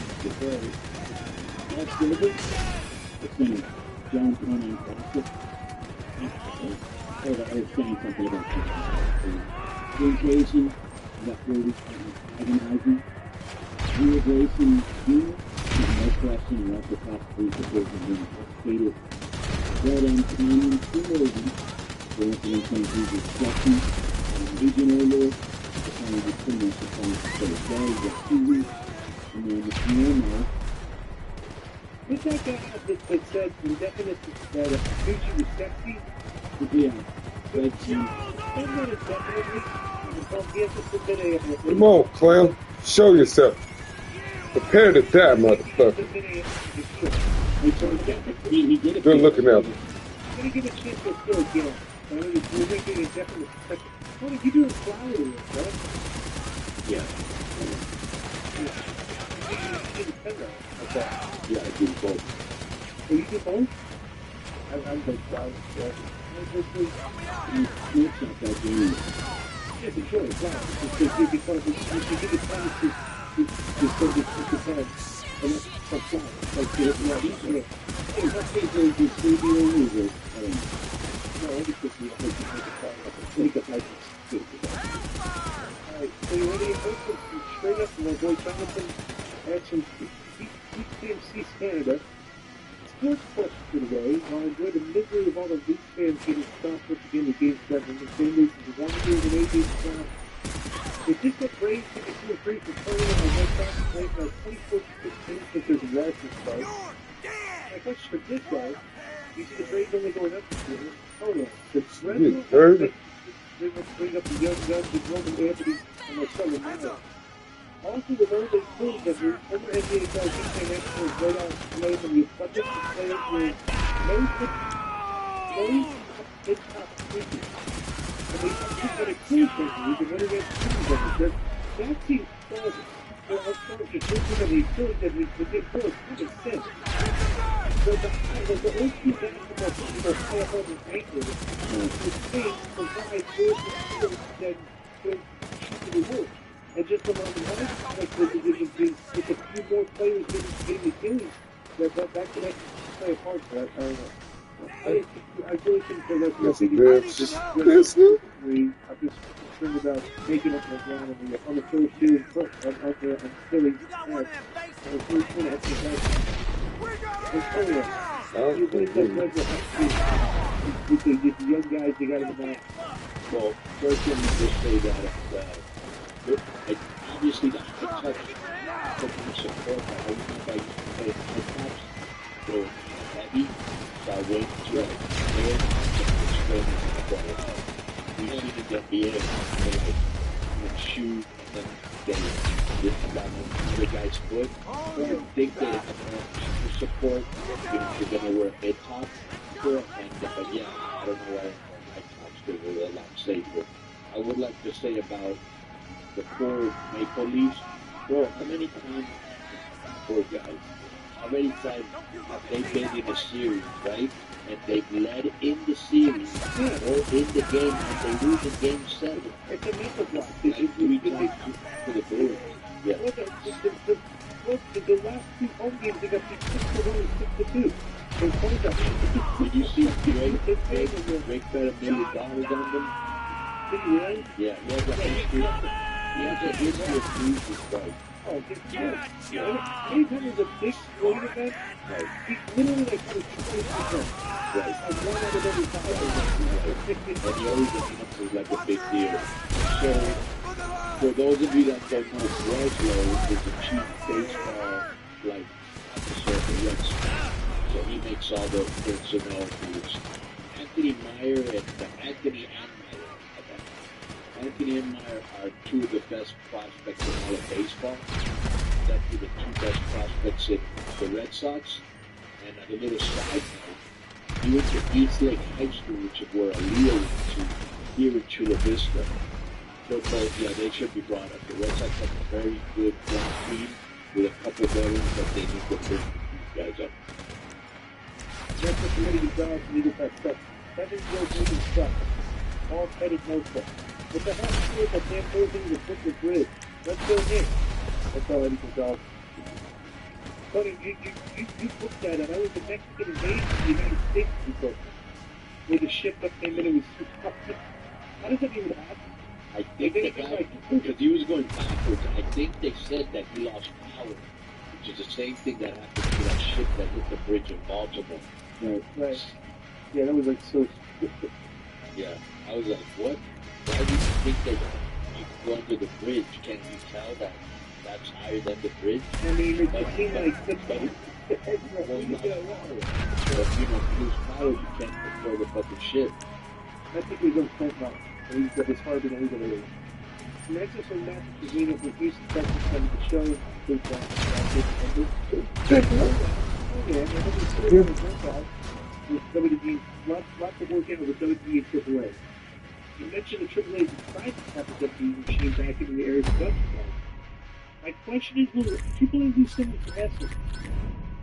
That's good. It's been a John Connor classic. I was saying something about that. Vacation, that really agonizing. Real Grayson Jr., no question, left the top 3 supporters and anticipated. Red and Canyon, 2 movies. The information is discussion and regional list. The kind of pretty much the point for the day, the 2 weeks. And then the normal. What's that guy that said indefinite that Fuji was sexy? Yeah, that's I'm not indefinitely. He has to submit a... Come on, clown. Show yourself. Prepare to die, motherfucker. he did it. Good looking out. I'm going to give a chance to still again. We're making a definite second. What did you do in flower with, right? Yeah. Okay. Yeah, I do both. So you do both? I'm like flower, yeah. It's not that game. Yes, it's really flower. Because you give it time to sort of put his head. And that's a flower. Like, yeah. Hey, what case is the studio music? No, I just think we have to make a flower. Make a nice Alright, so you ready to go straight up from my boy Jonathan? Add some CMC Canada. Sports question for today. I enjoy the misery of all the Leafs fans getting stopped once again in Game 7. The same reason the 1 year and 8 days stop. They just got Braves to get 2 or 3 for playing on the Red Sox playing by 24-16 since there's a Rasmus start. My question for this guy, you see the Braves only going up this year. Hold on. The Red Sox, they will bring up the young guns with Roman Anthony and Marcelo Melo. Also, the early clues that the former NBA guys became experts right out playing in the abundance of players with no top speakers. And they just got a clue for you, the winner gets clues of it. That seems plausible. Well, I'll start with the clues that we clues that we did for us. That makes sense. So the old two basketball people play up on the anchors, which means provide more skills than the work. And just along the line, like with a few more players getting the games, that can play a part for that. I don't know. I really think that that's Yes, the it biggest is. Listen. I'm just concerned about making up my ground on the first two foot on Philly. I was really trying to have to you think that Red will have to with the young guys they got in the back? Well, first let me just say that obviously the high touch for support, but I remember I used to play high touch, so heavy, so I went to air we see in the NBA, like shoot and then they lift down the guy's foot. So I think they have more support. You're gonna wear head top for it, and but yeah, I don't know why high tops because they're a lot safer. I would like to say about the poor Maple Leafs. Bro, how many times, poor guys, how many times have they been in a series, right? And they've led in the series or in the game and they lose in game 7. It's a mental block. Like 3 times for the Bruins. Yeah. The last two home games they got 6-1 and 6-2. They points up. Did you see Drake bet $1 million on them? Did you really? Yeah, he has a history. He has a history of losing, right? Oh, anytime there's a big sporting event, he's literally like 20%. Right. Like 1 out of every 5. And he always announces like a big deal. So, for those of you that don't know, Breslow is a chief baseball, like, officer of the Red Sox. So he makes all the personnel moves. Anthony Meyer Anthony and Meyer are two of the best prospects in all of baseball. Definitely the two best prospects in the Red Sox. And a little side note, he went to East Lake High School, which is where Leo went to, here in Chula Vista. So both, yeah, they should be brought up. The Red Sox have a very good young team with a couple of veterans that they need to bring these guys up. That's what committee jobs needed that stuff. Kevin Joe moving stuff. All headed no stuff. What the hell is with that damn moving the Brooklyn Bridge? Let's go in. That's all I need to go. Tony, you looked at it. I was the Mexican invasion of the United States before. Where the ship that came in and was how does that even happen? I think the guy, because he was going backwards, I think they said that he lost power, which is the same thing that happened to that ship that hit the bridge in Baltimore. Right. Yeah, that was like so stupid. Yeah, I was like, what? Why do you think that you go under the bridge? Can't you tell that that's higher than the bridge? I mean, it seemed like somebody. Well, you get water. So if you don't lose power, you can't control the fucking ship. I think he goes front now. He's got his heart in the Next is from Matt Casino from Houston, Texas, on the show. With WWE, lots of work in with WWE and AAA. You mentioned the AAA tried to have the WWE machine back in the area of Dutch. My question is, will AAA do something for Essence?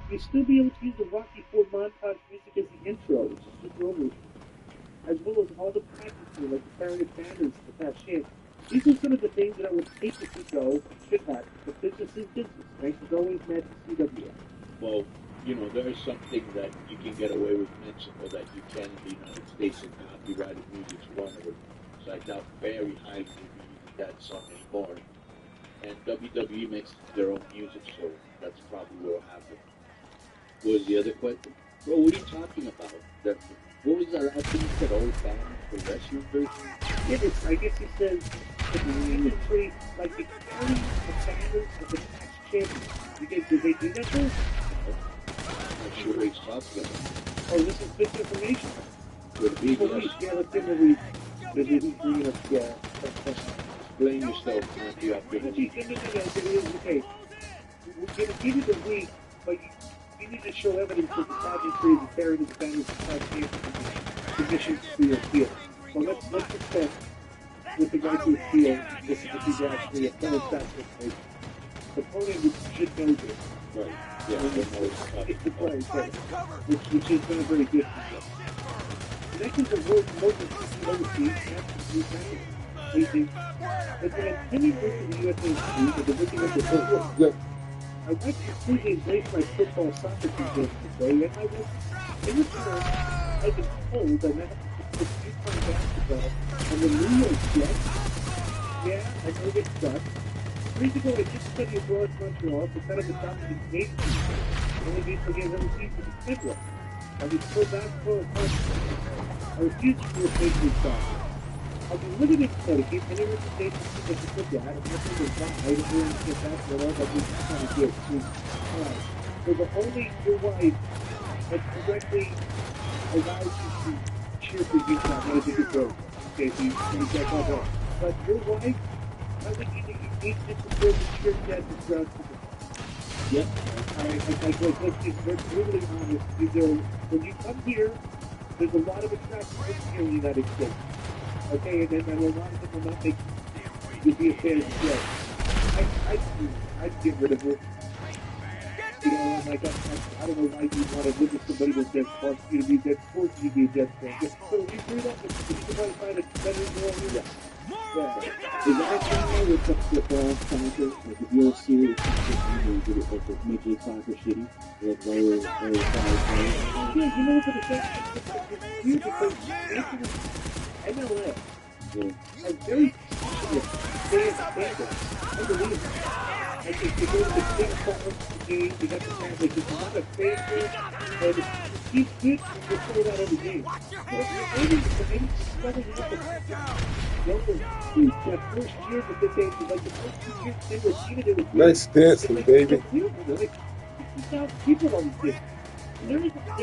Will you still be able to use the Rocky IV montage music as the intro, which is super over, as well as all the practices like the carrying of banners the past chance? These are some of the things that I would hate to see go, should have, but business is business. Thanks as always, Matt, CW. Well, you know, there is something that you can get away with Mexico that you can in the United States, and copyrighted music is one of them. So I doubt very highly that song anymore. And WWE makes their own music, so that's probably what will happen. What was the other question? Bro, what are you talking about? What was that last thing you said? Old band for wrestling version? Yeah, I guess he says that the industry, like the carrying the banners of the past champions. Did they do that too? I'm not sure what he's talking about. Oh, this is big information. Could be, Police, yes. yeah, let's give them a read. They didn't bring us, yeah. Explain yourself, Matthew, after the week. Okay. We're going to give you the week, but you need to show evidence that the pageant created the carried the banners of past champions conditions for your appeal. So let's discuss with the guy to appeal this is actually a fellow sacrifice. The opponent should know this. Right. Yeah, I don't know It's the play, which has been a very good thing. The next is the world most overseas, there's an opinion group of the USA Institute, the division of the world. I went completely embraced my football soccer team yesterday, and I was, in return, I've been told that I have to put UConn basketball on the New York Jets. Yeah, I know they suck. 3 weeks ago, I just studied abroad in Montreal to set up a dominant Canadian team. Only beat the game every season in February. I was pro basketball and hockey. I refuse to do a fake news soccer. I've been living in Connecticut, and every day to see what to look at, and nothing is not. I don't really get basketball, but we're just trying to get to. So the only your wife that directly allows you to cheer for you, not know that you're broke. Okay, so you get that. But your wife, I think you need to support the cheer that is throughout the Yep. let's be brutally honest. When you come here, there's a lot of attractions here in the United States. Okay, and then a lot of them will not make you be a fan of the show. I'd get rid of her. You know, like I don't know why you want to live with somebody that wants you to be that forces you to be a Jets fan. So you do that, you can probably find a better girl here. Yeah. Is that a thing with the football soccer? Like if you're a serious soccer fan, you do it like the Major League Soccer shitty, like lower size players. Yeah, you know what the fact is huge because MLS are very passionate fans. Unbelievable. I think they go to the big conference game, they got the fans, like there's a lot of fans there, and he's good to pull that every game. Maybe starting up that first year that they like the first 2 years they were seated in the Nice dancing, baby. like 60,000 people on the team. There is not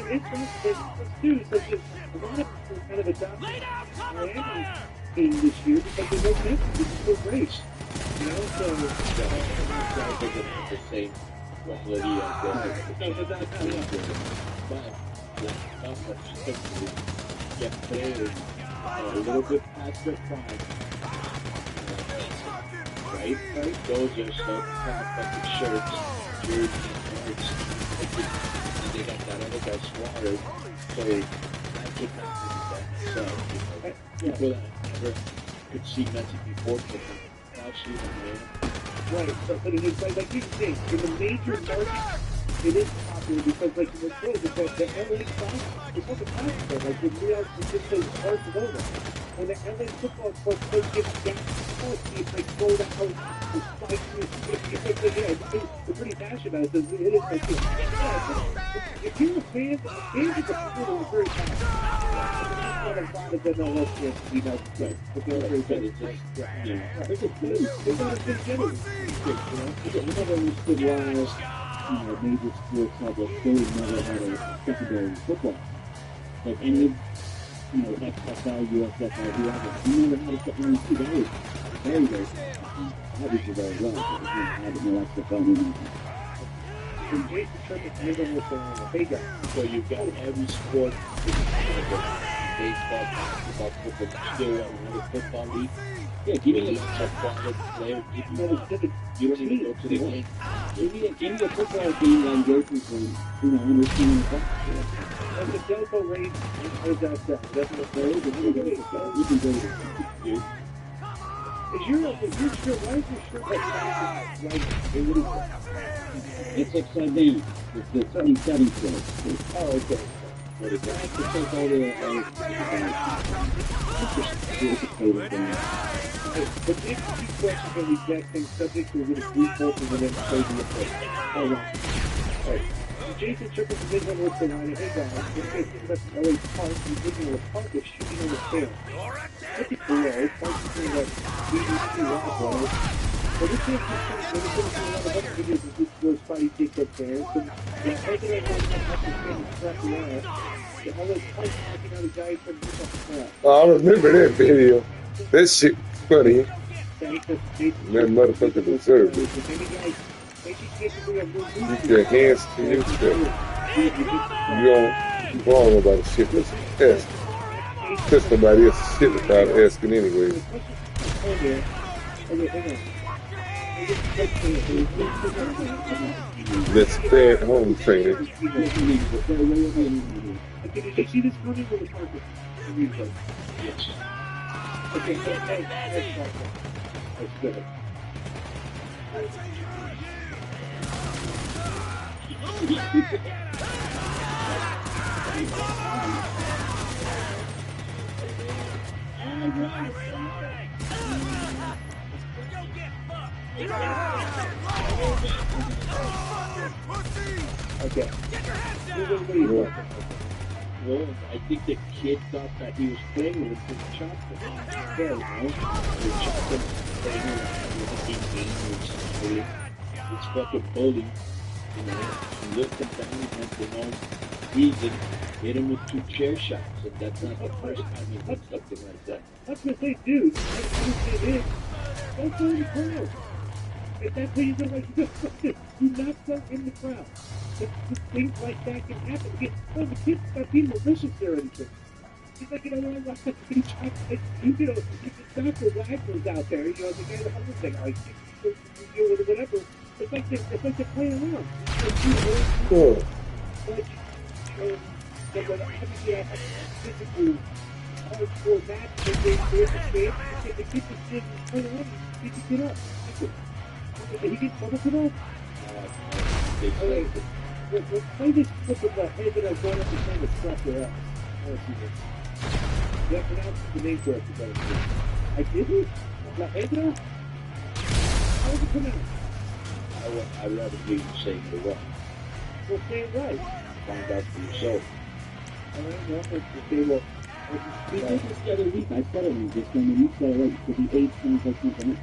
too, so just a lot of people kind of adopted Miami team this year because they don't miss it. It's so great. You know, so I think it's the same quality as but not much simply get players a little bit past their prime. Right? Those are some fucking shirts, jerseys, and they got that other guy Suarez. So I could not do that myself. People that never could see Messi before now see him, man. right, but it is like you think in the major markets it is popular because like in the pros, it's like the LA Classic, it's not the Classic, like the Real Francisco Barcelona. When the LA football club plays against it's like sold out, it's like, they're pretty passionate about it. It is like, if you're a fan, fans of the people are very passionate. Not a lot of MLS fans, you know, but they're very passionate. They got a big general. I never understood why major sports have a Philly never had a secondary football. Like any, XFL, USFL, whoever, you never had a secondary team. That was very, very obviously very well, but you had no XFL movement. And Jason Turpin living with the big guy. So you've got every sport, baseball, basketball, football, still another football league. Yeah, give me a quality player. You don't even go to the game. Give me a football game that I'm grateful for, understanding the football. And the Delco race, how does that sound? That's what There is a really good football. You can go to it. Is your shirt, why is your shirt like It's upside down. It's the 77 shirt. Oh, okay. What is that? It's like all the But if you questions on the exact same subject, we're going to group both of them and play the approach. All right. All right. Jason Turpin from Midland, North Carolina. Hey guys, this guy's thinking about the LA Park. He's looking at a park that's shooting on the tail. Look at below. Park's doing like BBC rock water. But this is a lot of other videos of this goes Spidey takes up fans. And yeah, I think I'm going to have to stand and scrap the ass. The LA Park knocking out a guy from the Oh, I remember that video. That shit was funny. That motherfucker deserved it. Keep your hands to yourself. You don't about the shit that's asked. Touch somebody else's shit without asking anyway. That's bad home training. Did you see this movie with the carpet? Yes. Okay, so that's good. Okay. Well, I think the kid thought that he was playing with his chocolate. Yeah, you know? The chocolate playing around with the game was this fucking bully, you know, looked at that and had the most reason, hit him with 2 chair shots, and that's not the first time he did something like that. That's what they do. I understand this. Don't go in the crowd. If that's how you go, like, do not go in the crowd. Things like that can happen. Oh, the kid's not being malicious or anything. He's like, you know what, like, you know, Dr. Wagner's out there, you know, the guy that owns thing, like, you know, whatever. It's like they're playing around. Cool. But, obviously, I have physical hardcore match, but they're in the game, the kid just didn't turn around, he can get up. He gets trouble for that? Alright, let's play this clip of the head that I was going up and trying to slap your ass. I want to see this. You have to pronounce the name correctly, better. I didn't? La Hedra? How was it pronounced? I'd rather hear you say it wrong. Well, say it right. Find out for yourself. Alright, well, okay, well, We did this the other week. I said it was just when you said it right. It could be 8 times like something else.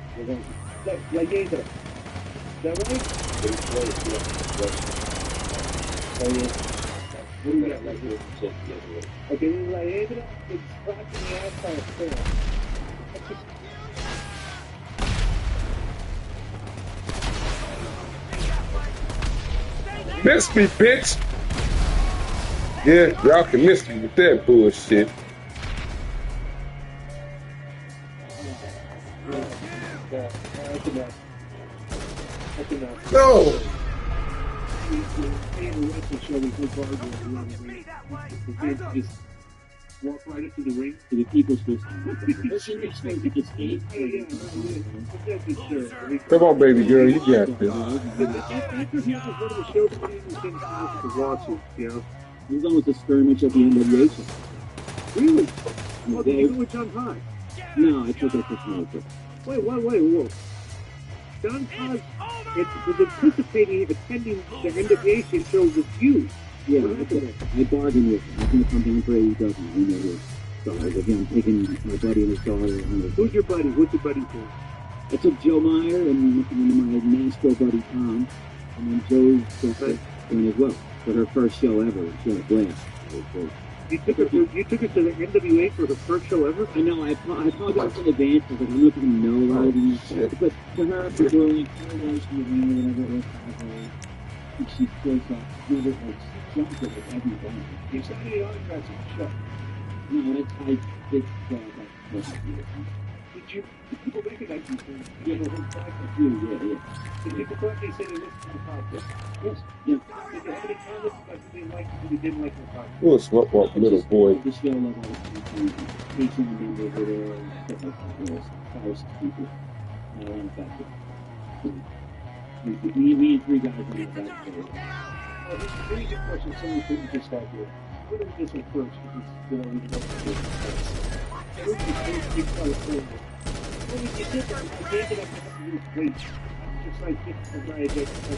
La Hedra. Is that right? Oh, yeah. What do you got right here? You said the other way. Okay, this is La Hedra. It's slapped in the ass by a fan. Miss me, bitch. Yeah, y'all can miss me with that bullshit. No. Just walk right up to the ring. To the people's business. Listen, it's like the escape. Come on, baby girl, you got this. After he was one of the shows, he was getting to watch it, you know. It was almost a skirmish at the NWA show. Really? Oh, did you go with John High? No, I took it personally. Wait, whoa. John High was anticipating attending the NWA show with you. Yeah, I bargained with him. He's going to come down for AEW. I know this. So I was again taking my buddy and his daughter. Who's your buddy? What's your buddy's name? I took Joe Meyer and my Nashville buddy Tom, and then Joe's daughter went as well for her first show ever. She had a blast. You took her to the NWA for her first show ever? I know. I apologize in advance because I'm not going to know a lot of these. But to her, for doing her way she was whatever it was, and she feels like really like jumped it with every one. You said the autographs in the show. No, I did that. Did people recognize you from Yeah, yeah. Did people correctly say they listened to the podcast? Yes, yeah. Did they have any comments about who they liked and who they didn't like in the podcast? Who a slut walk little boy. The show like Patreon members over there and stuff like that. You know, Paris people. And I went back to me and 3 guys went back to it. Here's your question. Someone couldn't just start here. What is this one first? Because you know, we don't know. Who was the first big California? Well, you did that. You gave it up to lose weight. Just like this guy against the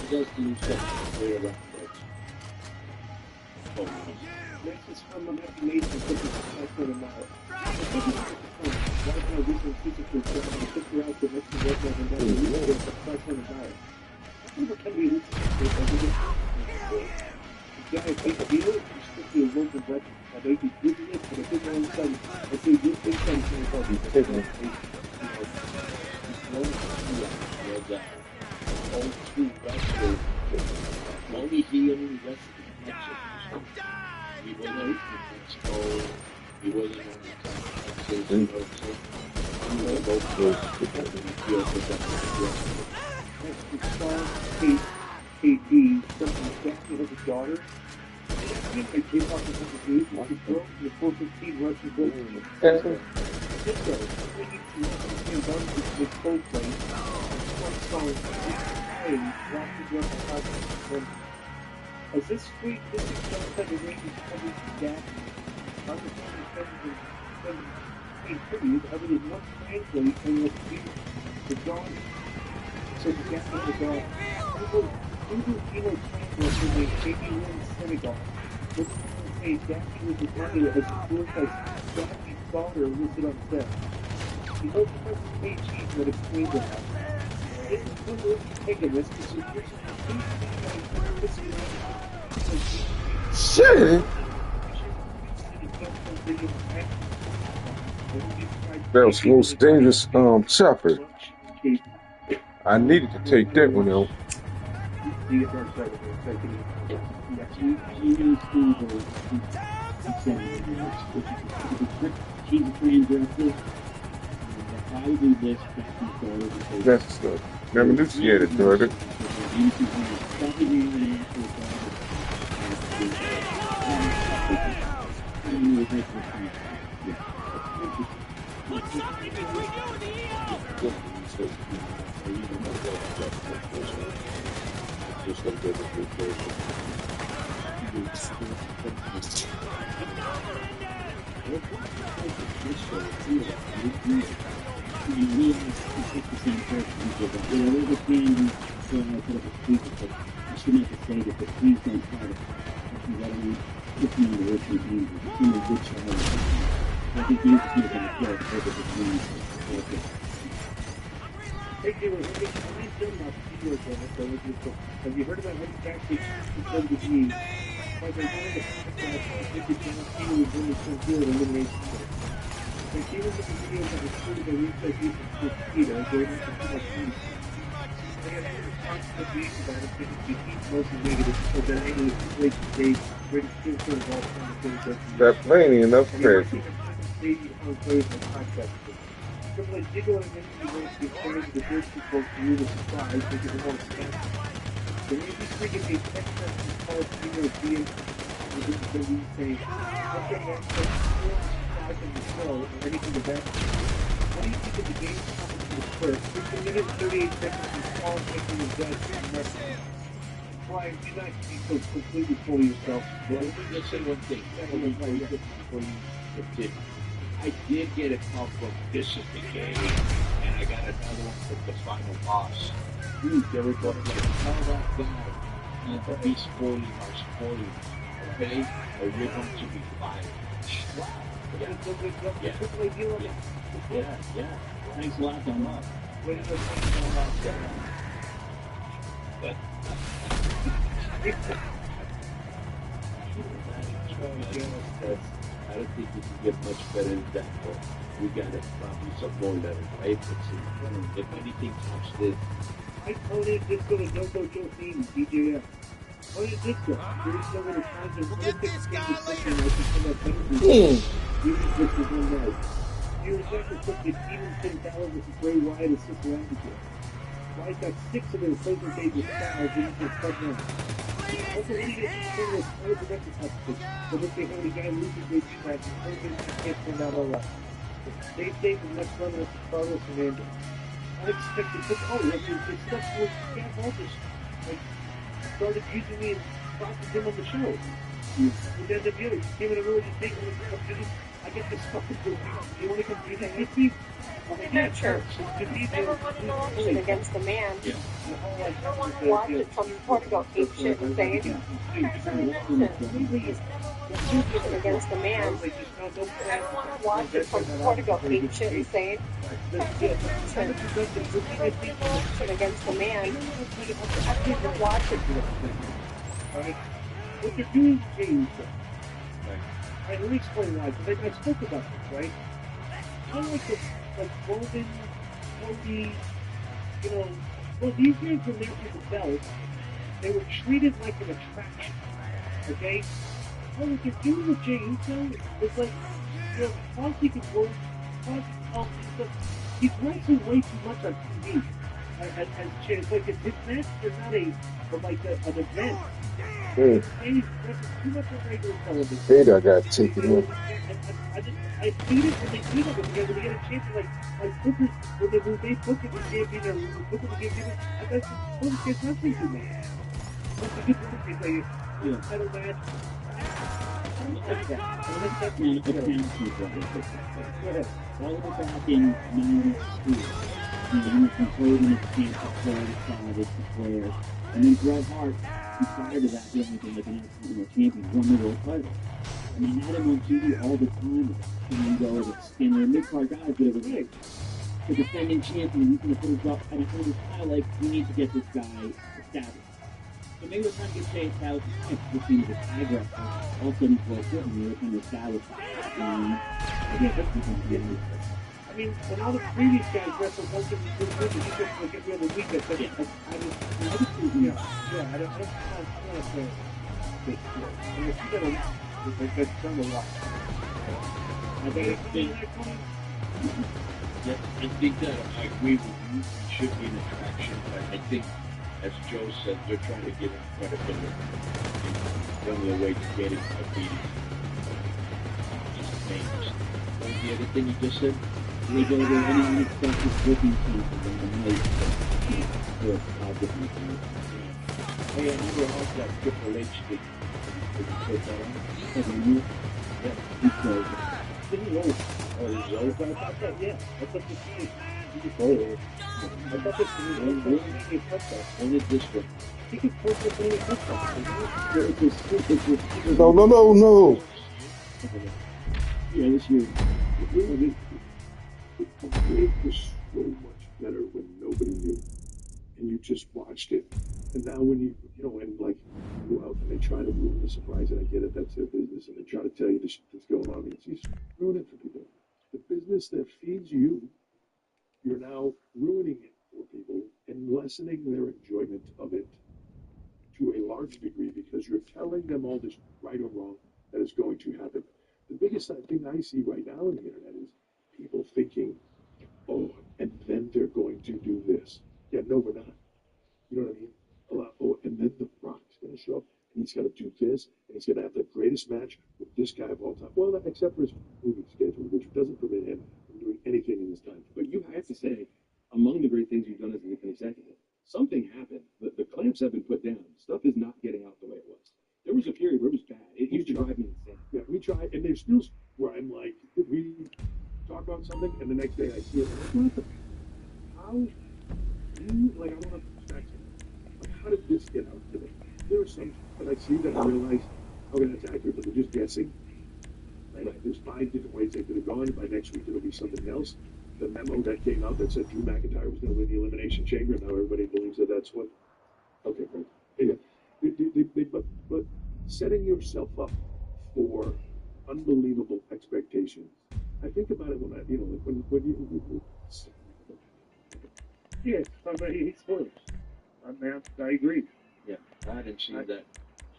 Just do something way around Next is from the Happy Mason, which is for the mile. Right now, this is physical. I took her out to Mexico and then we went to $500. People can be the guy takes a deal, you stick to your local budget. I know you're using it, but I think all of a sudden, I say you think something about it. Take me. old school wrestler. Only he only wrestled the connection. He wasn't in Mexico. He wasn't on the Texas, you know, so he was both those feel for that. KP, something like that, he has a daughter. I came off of the dude, the 415 Russian book. Disco. When you done with Coldplay, one song, playing, walking up the house, as this week, this is not like a range of coming back. I'm the one tribute, other than one translate and let's do the dog. So the gap in the dog. Google translate when they take you in Senegal. Look at say Daffy was regarded as a work as Daffy's daughter listed on set. The whole first page that explains that. It's a good taking this because you're Shit! That was the most dangerous chopper. I needed to take that one out. That's the never knew she had a daughter. Have you heard about how tactics because of me? Like I wanted to think that John Cena was really so good at elimination. Like even with the videos that were shooting the research with Peter, going into too much food. They had other constant beats about it because he keeps mostly negative, so that any situation they ready to kill sort of all kind of things. That plenty enough credit. Triple H did go on an interview once to explain to the British people to you the surprise because they want to stand. The Navy frigates a text message called Female being within the WWE saying, what your man said, surprise in the show or anything of that. What do you think of the game coming to the first? 6 minutes, 38 seconds of Paul making his death and wrestling. Brian, do not be so completely full of yourself. Well, let me just say one thing. I did get a call from Vicious Decay, and I got another one from the Final Boss. Dude, they were going to tell that guy, don't be spoiling our spoiling, okay? Or you're going to be fired. Yeah. Thanks a lot, Don. But I don't think you can get much better than that, but we got it probably some more letters, right? If anything comes this. I told it Disco to Doko Joe Team, DJF. Oh, yeah, Disco. There is no other times of what if it's something like to come up with you just for one night. You exactly took the Stevenson Towers with Bray Wyatt as Sister Advocate. Wyatt got 6 of their closing pages styles in his touchdown. Also, he gets the single all the record touches. So look at how the guy loses weight match and closing can't turn out all right. They say the next run was Carlos Fernandez. Unexpected pick. Oh, the stuff was Cam Walters. Like, started using me and talking him on the show. With NWO, he came in a really big one. I get this fucking good. You want to come do that with me? Yeah, sure. Never want to launch it against a man. Never want to watch it from Portugal ape shit and say it. Against a man. Never want to watch it from Portugal ape shit and say it. Against a man. I never watch it. What you're doing is changing. Let me explain why, because I spoke about this, right? I like this. Like Roman, Cody, well, these guys were there for the belt. They were treated like an attraction, okay? Oh, what you're doing with Jey Uso is like, Fonzie can work, Fonzie can help, he's wrestling way too much on TV. As like his matches are not an event. Hey, He's too much on regular television. hey, I got taken in. I hate it when they do that when they get a chance to like Booker when they Booker the champion or when Booker the champion. I bet some kids wrestling too much. Once you get to the like title match. I don't like that. I like that. And a townspeople. Go ahead. All the way back in 92, he was holding his chance to play the Savage, the Flair. And then Bret Hart, prior to that, he only been like an Intercontinental champion, won the world title. And they had him on TV all the time with Shingo, with Skinner, mid-card guys, but it was like the defending champion, he's going to put his up, and it was kind of like, we need to get this guy established. So they were trying to get Jay Styles to which means the tag wrestler. All of a sudden, for a certain they were trying to establish I mean, when all the previous guys wrestled once every 2 weeks, you just like every other week. I don't know. I don't that's done a lot. I think that I agree with you. It should be an attraction, but I think, as Joe said, they're trying to give him credibility. One of the ways to get him to be famous. What was the other thing you just said? They go to any unexpected booking chances on the night for how different it is. Hey, I remember also that Triple H did you put that on? Yeah, he said, didn't know. oh, this is over? I thought that, yeah. I thought this was, I thought this was a touchdown. When is this one? He could post up any touchdown. No. Yeah, this year. The game was so much better when nobody knew, and you just watched it. And now when you and like go out and they try to ruin the surprise, and I get it, that's their business, and they try to tell you the shit that's going on. It's just ruin it for people. The business that feeds you, you're now ruining it for people and lessening their enjoyment of it to a large degree because you're telling them all this right or wrong that is going to happen. The biggest thing I see right now on the internet is people thinking, oh, and then they're going to do this. Yeah, no, we're not. You know what I mean? Oh, and then The Rock's going to show up, and he's going to do this, and he's going to have the greatest match with this guy of all time. Well, except for his movie schedule, which doesn't permit him from doing anything in this time. But you have to say, among the great things you've done as an executive, something happened. The clamps have been put down. Stuff is not getting out the way it was. There was a period where it was bad. It used to drive me insane. Yeah, we try, and there's still where I'm like, we talk about something, and the next day I see it, and I'm like, what the? How do you, like, I want to like, how did this get out today? There are some that I see that I realize, okay, that's accurate, but they're just guessing. Like, there's 5 different ways they could have gone. By next week, it'll be something else. The memo that came out that said Drew McIntyre was going to win the Elimination Chamber, and now everybody believes that that's what. Okay, great. Yeah. But setting yourself up for unbelievable expectations. I think about it when when you. Yeah, somebody hates spoilers. I agree. Yeah, I didn't see that.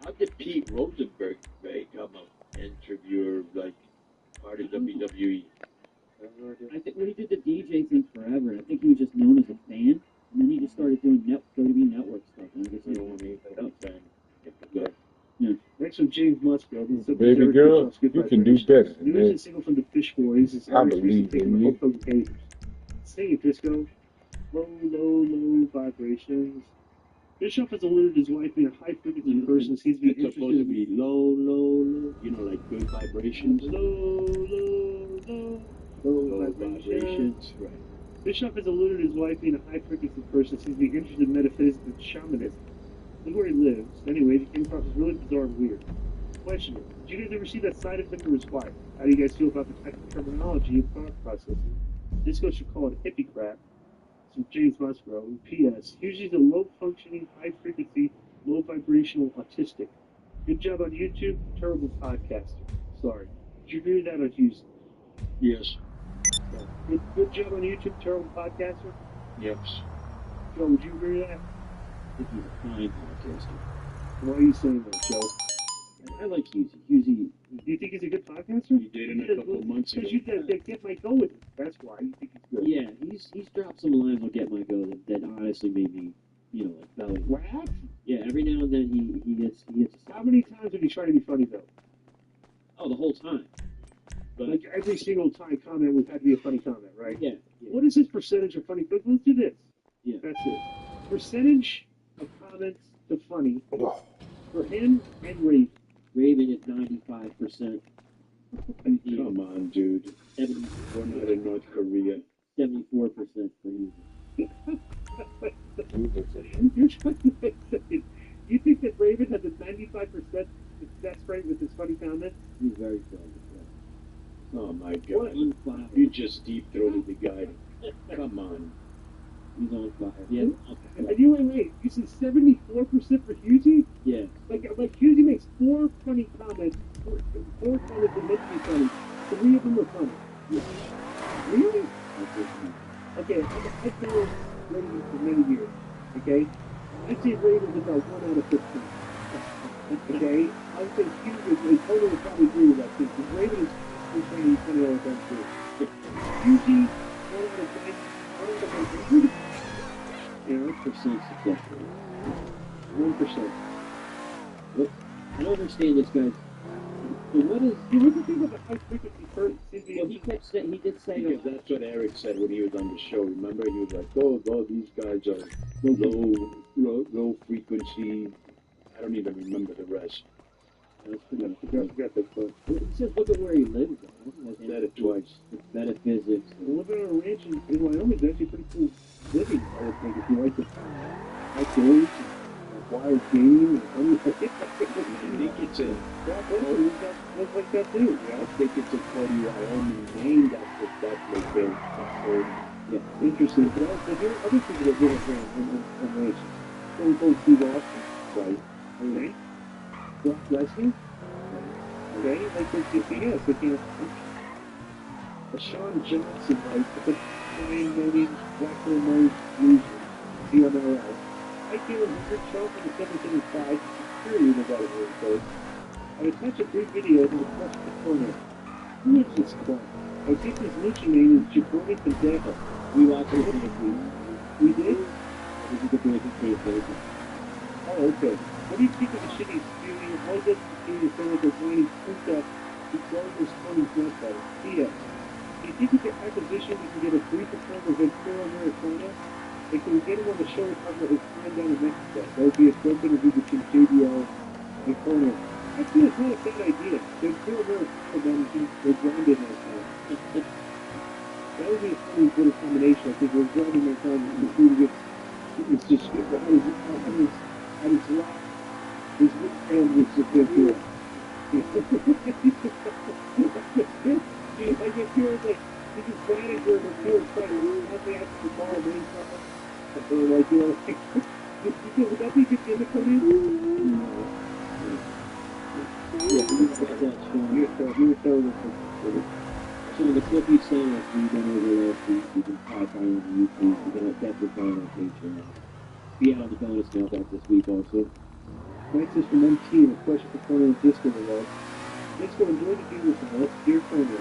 How did Pete Rosenberg become an interviewer, like part of WWE? I think when he did the DJ thing forever, I think he was just known as a fan, and then he just started doing WWE Network stuff. And I guess You know what I mean? I'm a fan. Good. Yeah. Next from James Musgrove. Baby girl, you can do better than News and that. single from the Fish Boys. Is I believe in you. Sing it, Disco. Low vibrations. Bischoff has alluded his wife being a high frequency person. He's been It's supposed to be low, you know, like good vibrations. Low vibrations. Right. Bischoff has alluded his wife being a high frequency person. He's been interested in metaphysics and shamanism. Look where he lives. Anyway, he came across as really bizarre and weird. Question: did you guys ever see that side of him or his wife? How do you guys feel about the technical terminology of thought processing? Disco should call it hippie crap. From James Musgrove. P.S. Usually the low-functioning, high-frequency, low-vibrational autistic. Good job on YouTube. Terrible podcaster. Sorry. Did you agree with that on Houston? Yes. Good job on YouTube. Terrible podcaster. Yes. Joe, would you agree with that? I think he's a fine podcaster. Why are you saying that, Joe? I like Husey. Husey. Do you think he's a good podcaster? He did in a couple months ago. Because you get my go with it. That's why you think he's good. Yeah, he's dropped some lines on Get My Go that honestly made me you know, like belly. Laugh? Yeah, every now and then he gets How many times have you tried to be funny though? oh, the whole time. But Like every single time comment would have to be a funny comment, right? yeah. What is his percentage of funny? Let's do this. Yeah. That's it. Percentage of comments to funny for him and Raven. Raven is 95%. Come on, dude. 70, We're not in North Korea. 74% for you. You're trying to make sense. You think that Raven has a 95% success rate with his funny comments? He's very funny. Oh my What? God. On fire. You just deep throated the guy. Come on. He's on fire. Yeah. And you wait. You said 74% for Husey? Yeah. Like Husey makes 4 funny comments. 4 comments that make me funny. 3 of them are funny. Yeah. Really? Okay, I've known Raven for many years. Okay? I'd say Raven is about 1 out of 15. Okay? I would say Husey is totally would probably agree with that too. Because Raven is trying to be funny all the time too. Husey, 1 out of 10. 1 out of 100. Yeah, 1% success rate. 1%. Look, I don't understand this guy. So what is? See, what's the thing about the high frequency first? Well, he kept saying, he did say, Because that's what Eric said when he was on the show. Remember, he was like, "Oh, these guys are low frequency." I don't even remember the rest. that's pretty much. I forgot that quote. He says, look at where he lives. I said it twice. It's metaphysics. Living on a ranch in Wyoming is actually pretty cool living, I would think, if you like the outdoors and wild game and I think it's in. looks like that too. I think it's in Cody, Wyoming, Maine. That's what they built. Yeah, interesting. But also, there are other people that live on ranches. Someone called Steve Austin. Right. Okay. Brock Lesnar. Okay, like they can't. Sean Johnson, like the Brian Mooney, Blackpool Murray loser, CMLL. I feel a Rick Charles in the 775, superior no matter where it goes. I attach a brief video in the press the corner. Who is this clown? I think his lucha name is Jabroni Pendejo. We watched it this week. We did? This is the breaking case version. Oh, okay. What do you think of the shit he's doing? How does he do to sound like a whiny puta who gargles Tony's nut butter? P.S. Do you think with the acquisition we can get a brief account of Ventura Americana? And can we get him on the show and talk about his time down in Mexico? That would be a dope interview between JBL and Conan. I feel it's not a bad idea. Ventura Americana down in they're grounded right now. That would be a funny bit of combination. I think we're grounding right now and the food gets it's just how his life his hand was just Ventura. I get curious, like, you just manager of the field trying to ruin nothing after the ball being something. And they're like, would that be a good gimmick for me? You were telling us. So the clip you sent us, we went over last week. You can find on YouTube. We're going to definitely find on Patreon. Be out on the bonus mailbag this week also. Next is from MT and a question for Conan and Disco below. Disco, enjoy the video from us, dear Conan.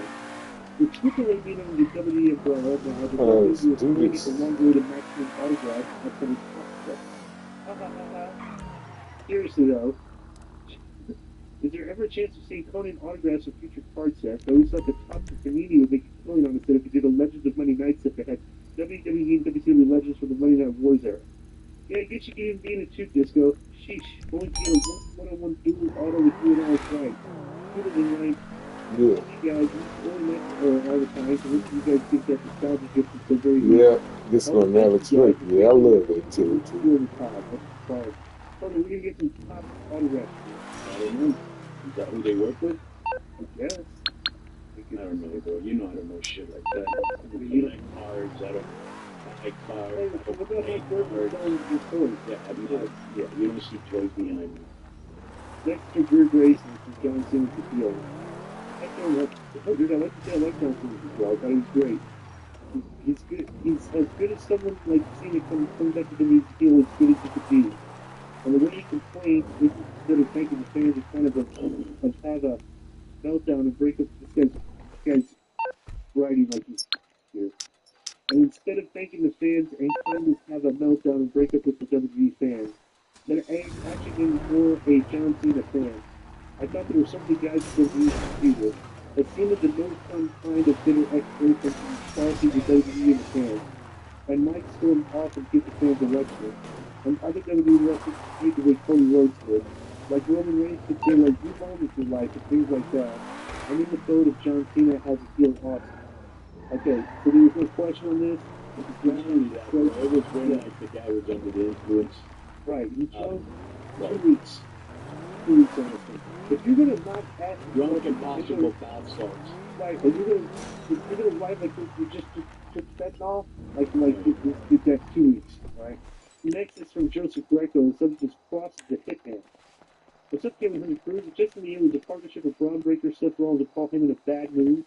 With Triple A being under the WWE umbrella, now the WWE is creating a long-awaited maximum autograph and upcoming concept. Seriously though, is there ever a chance of seeing Conan autographs of future card sets? I always thought the top of Panini would make a killing on it if it did a Legends of Monday Night set that had WWE and WCW Legends from the Monday Night Wars era. Yeah, I guess you can even be in a two Disco. Sheesh, going to get a one-on-one duel auto with you and I right. Cooler than right. Yeah. You guys, only met all the time, so you guys think that nostalgia gift is so very good. Yeah, this one never trick. Yeah, I love it too. You're the top. That's fine. Tony, we're gonna get some top autographs. I don't know. Is that who they work with? I guess. I don't know, bro. You know I don't know shit like that. You like cards. I don't like cards. Hey, I what don't about play my birthday cards. selling your toys? Yeah, I mean, yeah, you don't see toys behind me. Dexter Greer Grayson from John Simmons Appeal. I don't like, dude, I like to say I like John Simmons as well. I thought he was great. He's good. He's as good as someone like seeing it come back to the Appeal as good as he could be. And the way he complained, instead of thanking the fans, is kind of have a meltdown and break up this guy's writing like he's here. And instead of thanking the fans and kind of have have a meltdown and break up with the WWE fans. Then actually being more a John Cena fan. I thought there were so many guys who don't use computers. It seemed that the no fun kind of bitter ex-boyfriend salty with WWE and the fans. And Mike stormed off and give the fans a lecture. And I think WWE wrestlers need the way Cody Rhodes did. Like Roman Reigns could say, like, you on with your life and things like that. And in the third of John Cena has a heel awesome. Okay, so there was no question on this. Not only that, it was very like the guy was under the influence. Right, he chose 2 weeks. 2 weeks on this thing. If you're gonna not ask Drunk and possible bad starts. right, if you're gonna write like you just took fentanyl, like that's 2 weeks, right? Next is from Joseph Greco, and subject is Cross the Hitman. What's up, Kevin Hunter Cruz? Just in the end, was a partnership of Braun Breaker, Seth Rollins, and Paul Heyman a bad move?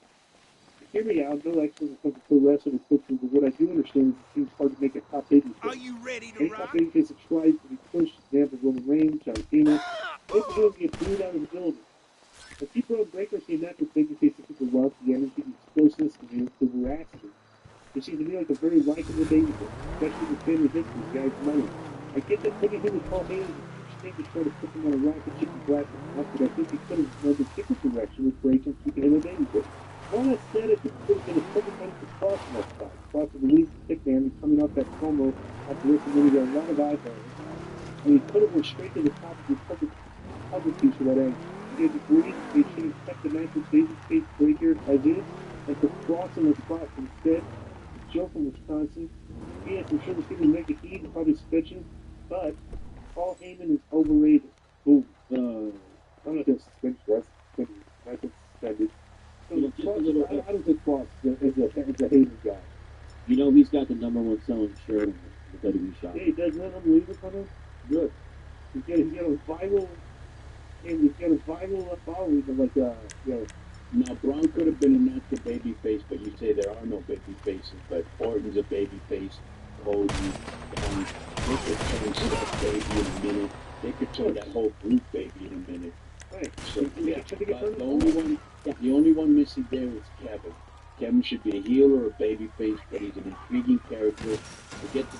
Hear me out, no expert when it comes to pro wrestling or coaching, but what I do understand is it seems hard to make a top babyface. Are you ready to Any top babyface that tries to be pushed, example Roman Reigns, John Cena, they will get booed out of the building. But keep Braun Breaker see a natural babyface that people love, the energy, the explosiveness, the veracity. He seems to be like a very likable babyface, especially with family history, guys' money. I get that putting him with Paul Heyman is a huge thing to try to put him on a rocket ship and blast him up, but I think he could have went a different direction with Grace and keeping him a babyface. One that said it could have been a perfect time for Cross next time. Cross with Louise Thickman coming off that promo after WrestleMania got a lot of eyeballs. And he could have went straight to the top of the perfect cover piece for that egg. He agreed they should have kept the match with babyface Breaker as is, and put Cross in the spot instead. Joe from Wisconsin. Yes, I'm sure the people make a heat and probably suspension, but Paul Heyman is overrated. Boom. I'm not going to suspend Cross. I could suspend it. So Cross, I don't think Cross is a Heyman guy. You know, he's got the #1 selling shirt on the WWE shop. Yeah, he does. None of them leave it from him. Good. He's got a viral. And he's got a viral following, but like Now, Braun could have been a natural baby face, but you say there are no baby faces. But Orton's a baby face. Cody, they could turn Seth baby in a minute. They could turn that whole group baby in a minute. Right. So, yeah, but the only one missing there is Kevin. Kevin should be a heel or a baby face, but he's an intriguing character. Forget the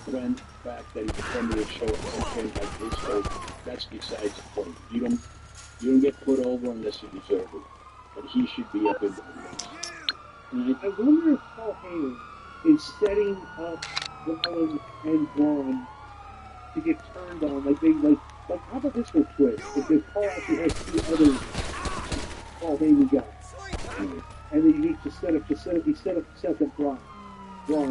fact that he's attending a show at some like this, so that's besides the point. You don't get put over unless you deserve it. But he should be up in the race. And I wonder if Paul Heyman is setting up Rollins and Braun to get turned on. Like how about this for twist? Because Paul actually has 2 other Paul Heyman guys. And then you need to set up Braun.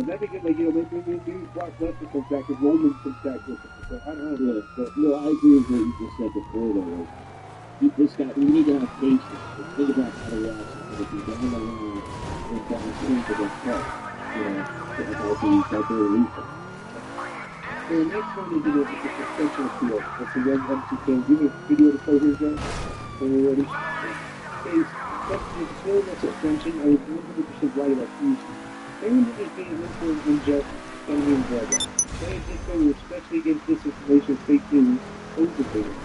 That'd be good, like, maybe Brock Lesnar comes back and Roman comes back with it. So I don't know. But no, I agree with what you just said before, though. We need to have patience. Think about how to watch it. Because if you down the line, it's down to the cut. About the refund. So the next one is the suspension appeal. That's the Red MC King. Give me a video to play here, Joe. When we're ready. That's the appeal of suspension. I was 100% right about Tuesday. Everyone is being influenced and unjust and being brother. They are especially against disinformation, fake news, overbeating.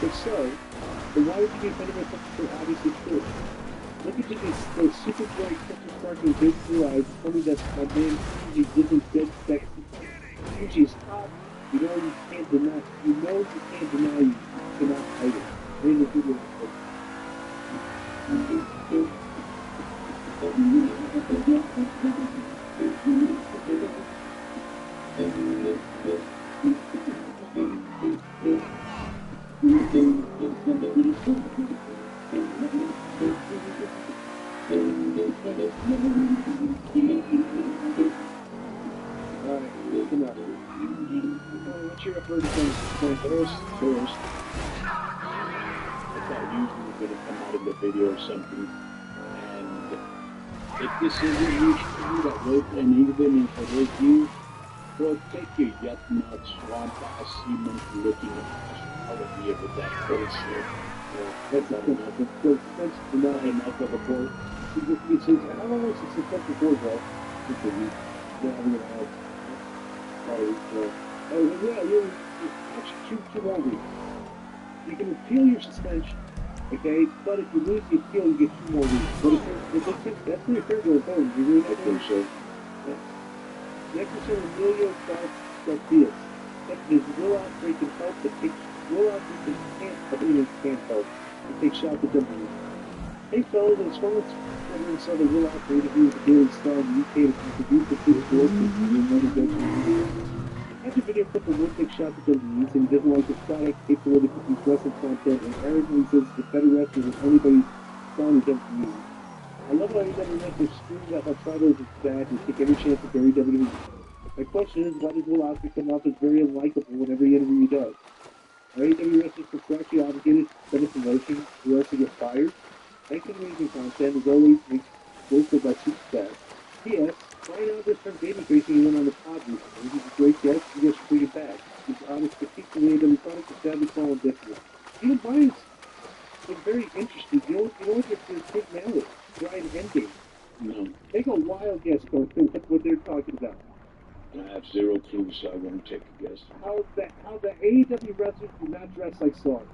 If so, then why would you be offended by something so obviously true? Look at those super bright, crystal sparkling big blue eyes and tell me that my man Fuji isn't dead sexy. Fuji is hot. You know you can't deny. You know you can't deny you cannot hide it. Then the video what's your first first? I thought usually was going to come out in the video or something. And if this isn't you that wrote and even if it is you, bro, take your yuck nut, swamp ass, semen looking out of here with that bullshit. That's not enough. That's not enough of a board. It says, how long was it since the board, bro? Just a week. Yeah, I'm going to have. You're actually 2 more weeks. You can appeal your suspension, okay? But if you lose the appeal, you get 2 more weeks. But that's the fair going forward. You really not going to show. Next is Emilio Sharp Garcia. Second is Will Ospreay can help, but Will Ospreay can't help but take shots at WWE. Hey fellas, as far as wondering saw the Will Ospreay interview with the Daily Star in the UK to contribute to his work with another judgment. After video clip of Will take shots at WWE, and he doesn't like his product, capable of produce wrestling content, and arrogantly says the better wrestler than anybody saw in WWE. I love how AEW wrestlers scream about how tribals is bad and take every chance to bury WWE. My question is, why does Will Ospreay come off as very unlikable in every interview he does? Are AEW wrestlers contractually obligated to send a promotion or else they get fired? Thanks for the amazing content, as always, makes voiced by Superstar. P.S. Brian Alvarez turned babyface when he went on the pod recently. He's a great guest. You guys should bring him back. His honest critiques of the AEW product has sadly fallen different. Brian's been very interesting. You know what their take now is? Brian Endgame. No, Take a wild guess going through what they're talking about. I have zero clue, so I won't take a guess. How the AEW wrestlers do not dress like stars.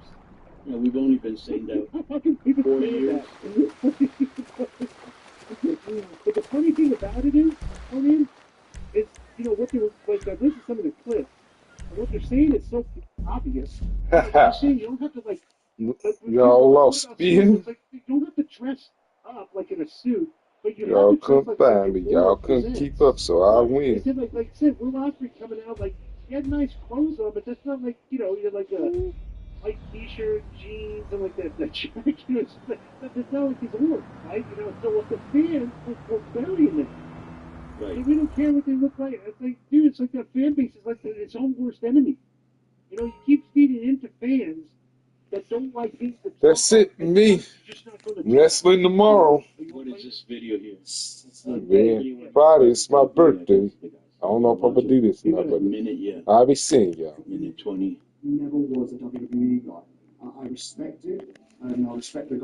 You know, we've only been saying that How can people 4 say years. that? But the funny thing about it is, Conan, is what they were like. I listened to some of the clips, and what they're saying is so obvious. They're saying you don't have to like. Y'all lost spin. Like, you don't have to dress up like in a suit, but you Y'all have to dress couldn't like find me. Y'all couldn't keep up, so I They win. said like I said, Will Ospreay coming out like he had nice clothes on, but that's not like you're like a like t-shirt, jeans, and like that jacket. That's not like his org, right? So what the fans were burying them. Right. We don't care what they look like. It's like, dude, it's like that fan base is like its own worst enemy. You keep feeding into fans that don't like things that. That's it, me. Wrestling tomorrow. What is this video here? Man, Friday is my birthday. I don't know if I'm gonna do this or not, but Minute, yeah. I'll be seeing y'all. Minute 20. Never was a WWE guy. I respect it, and I respect the guy.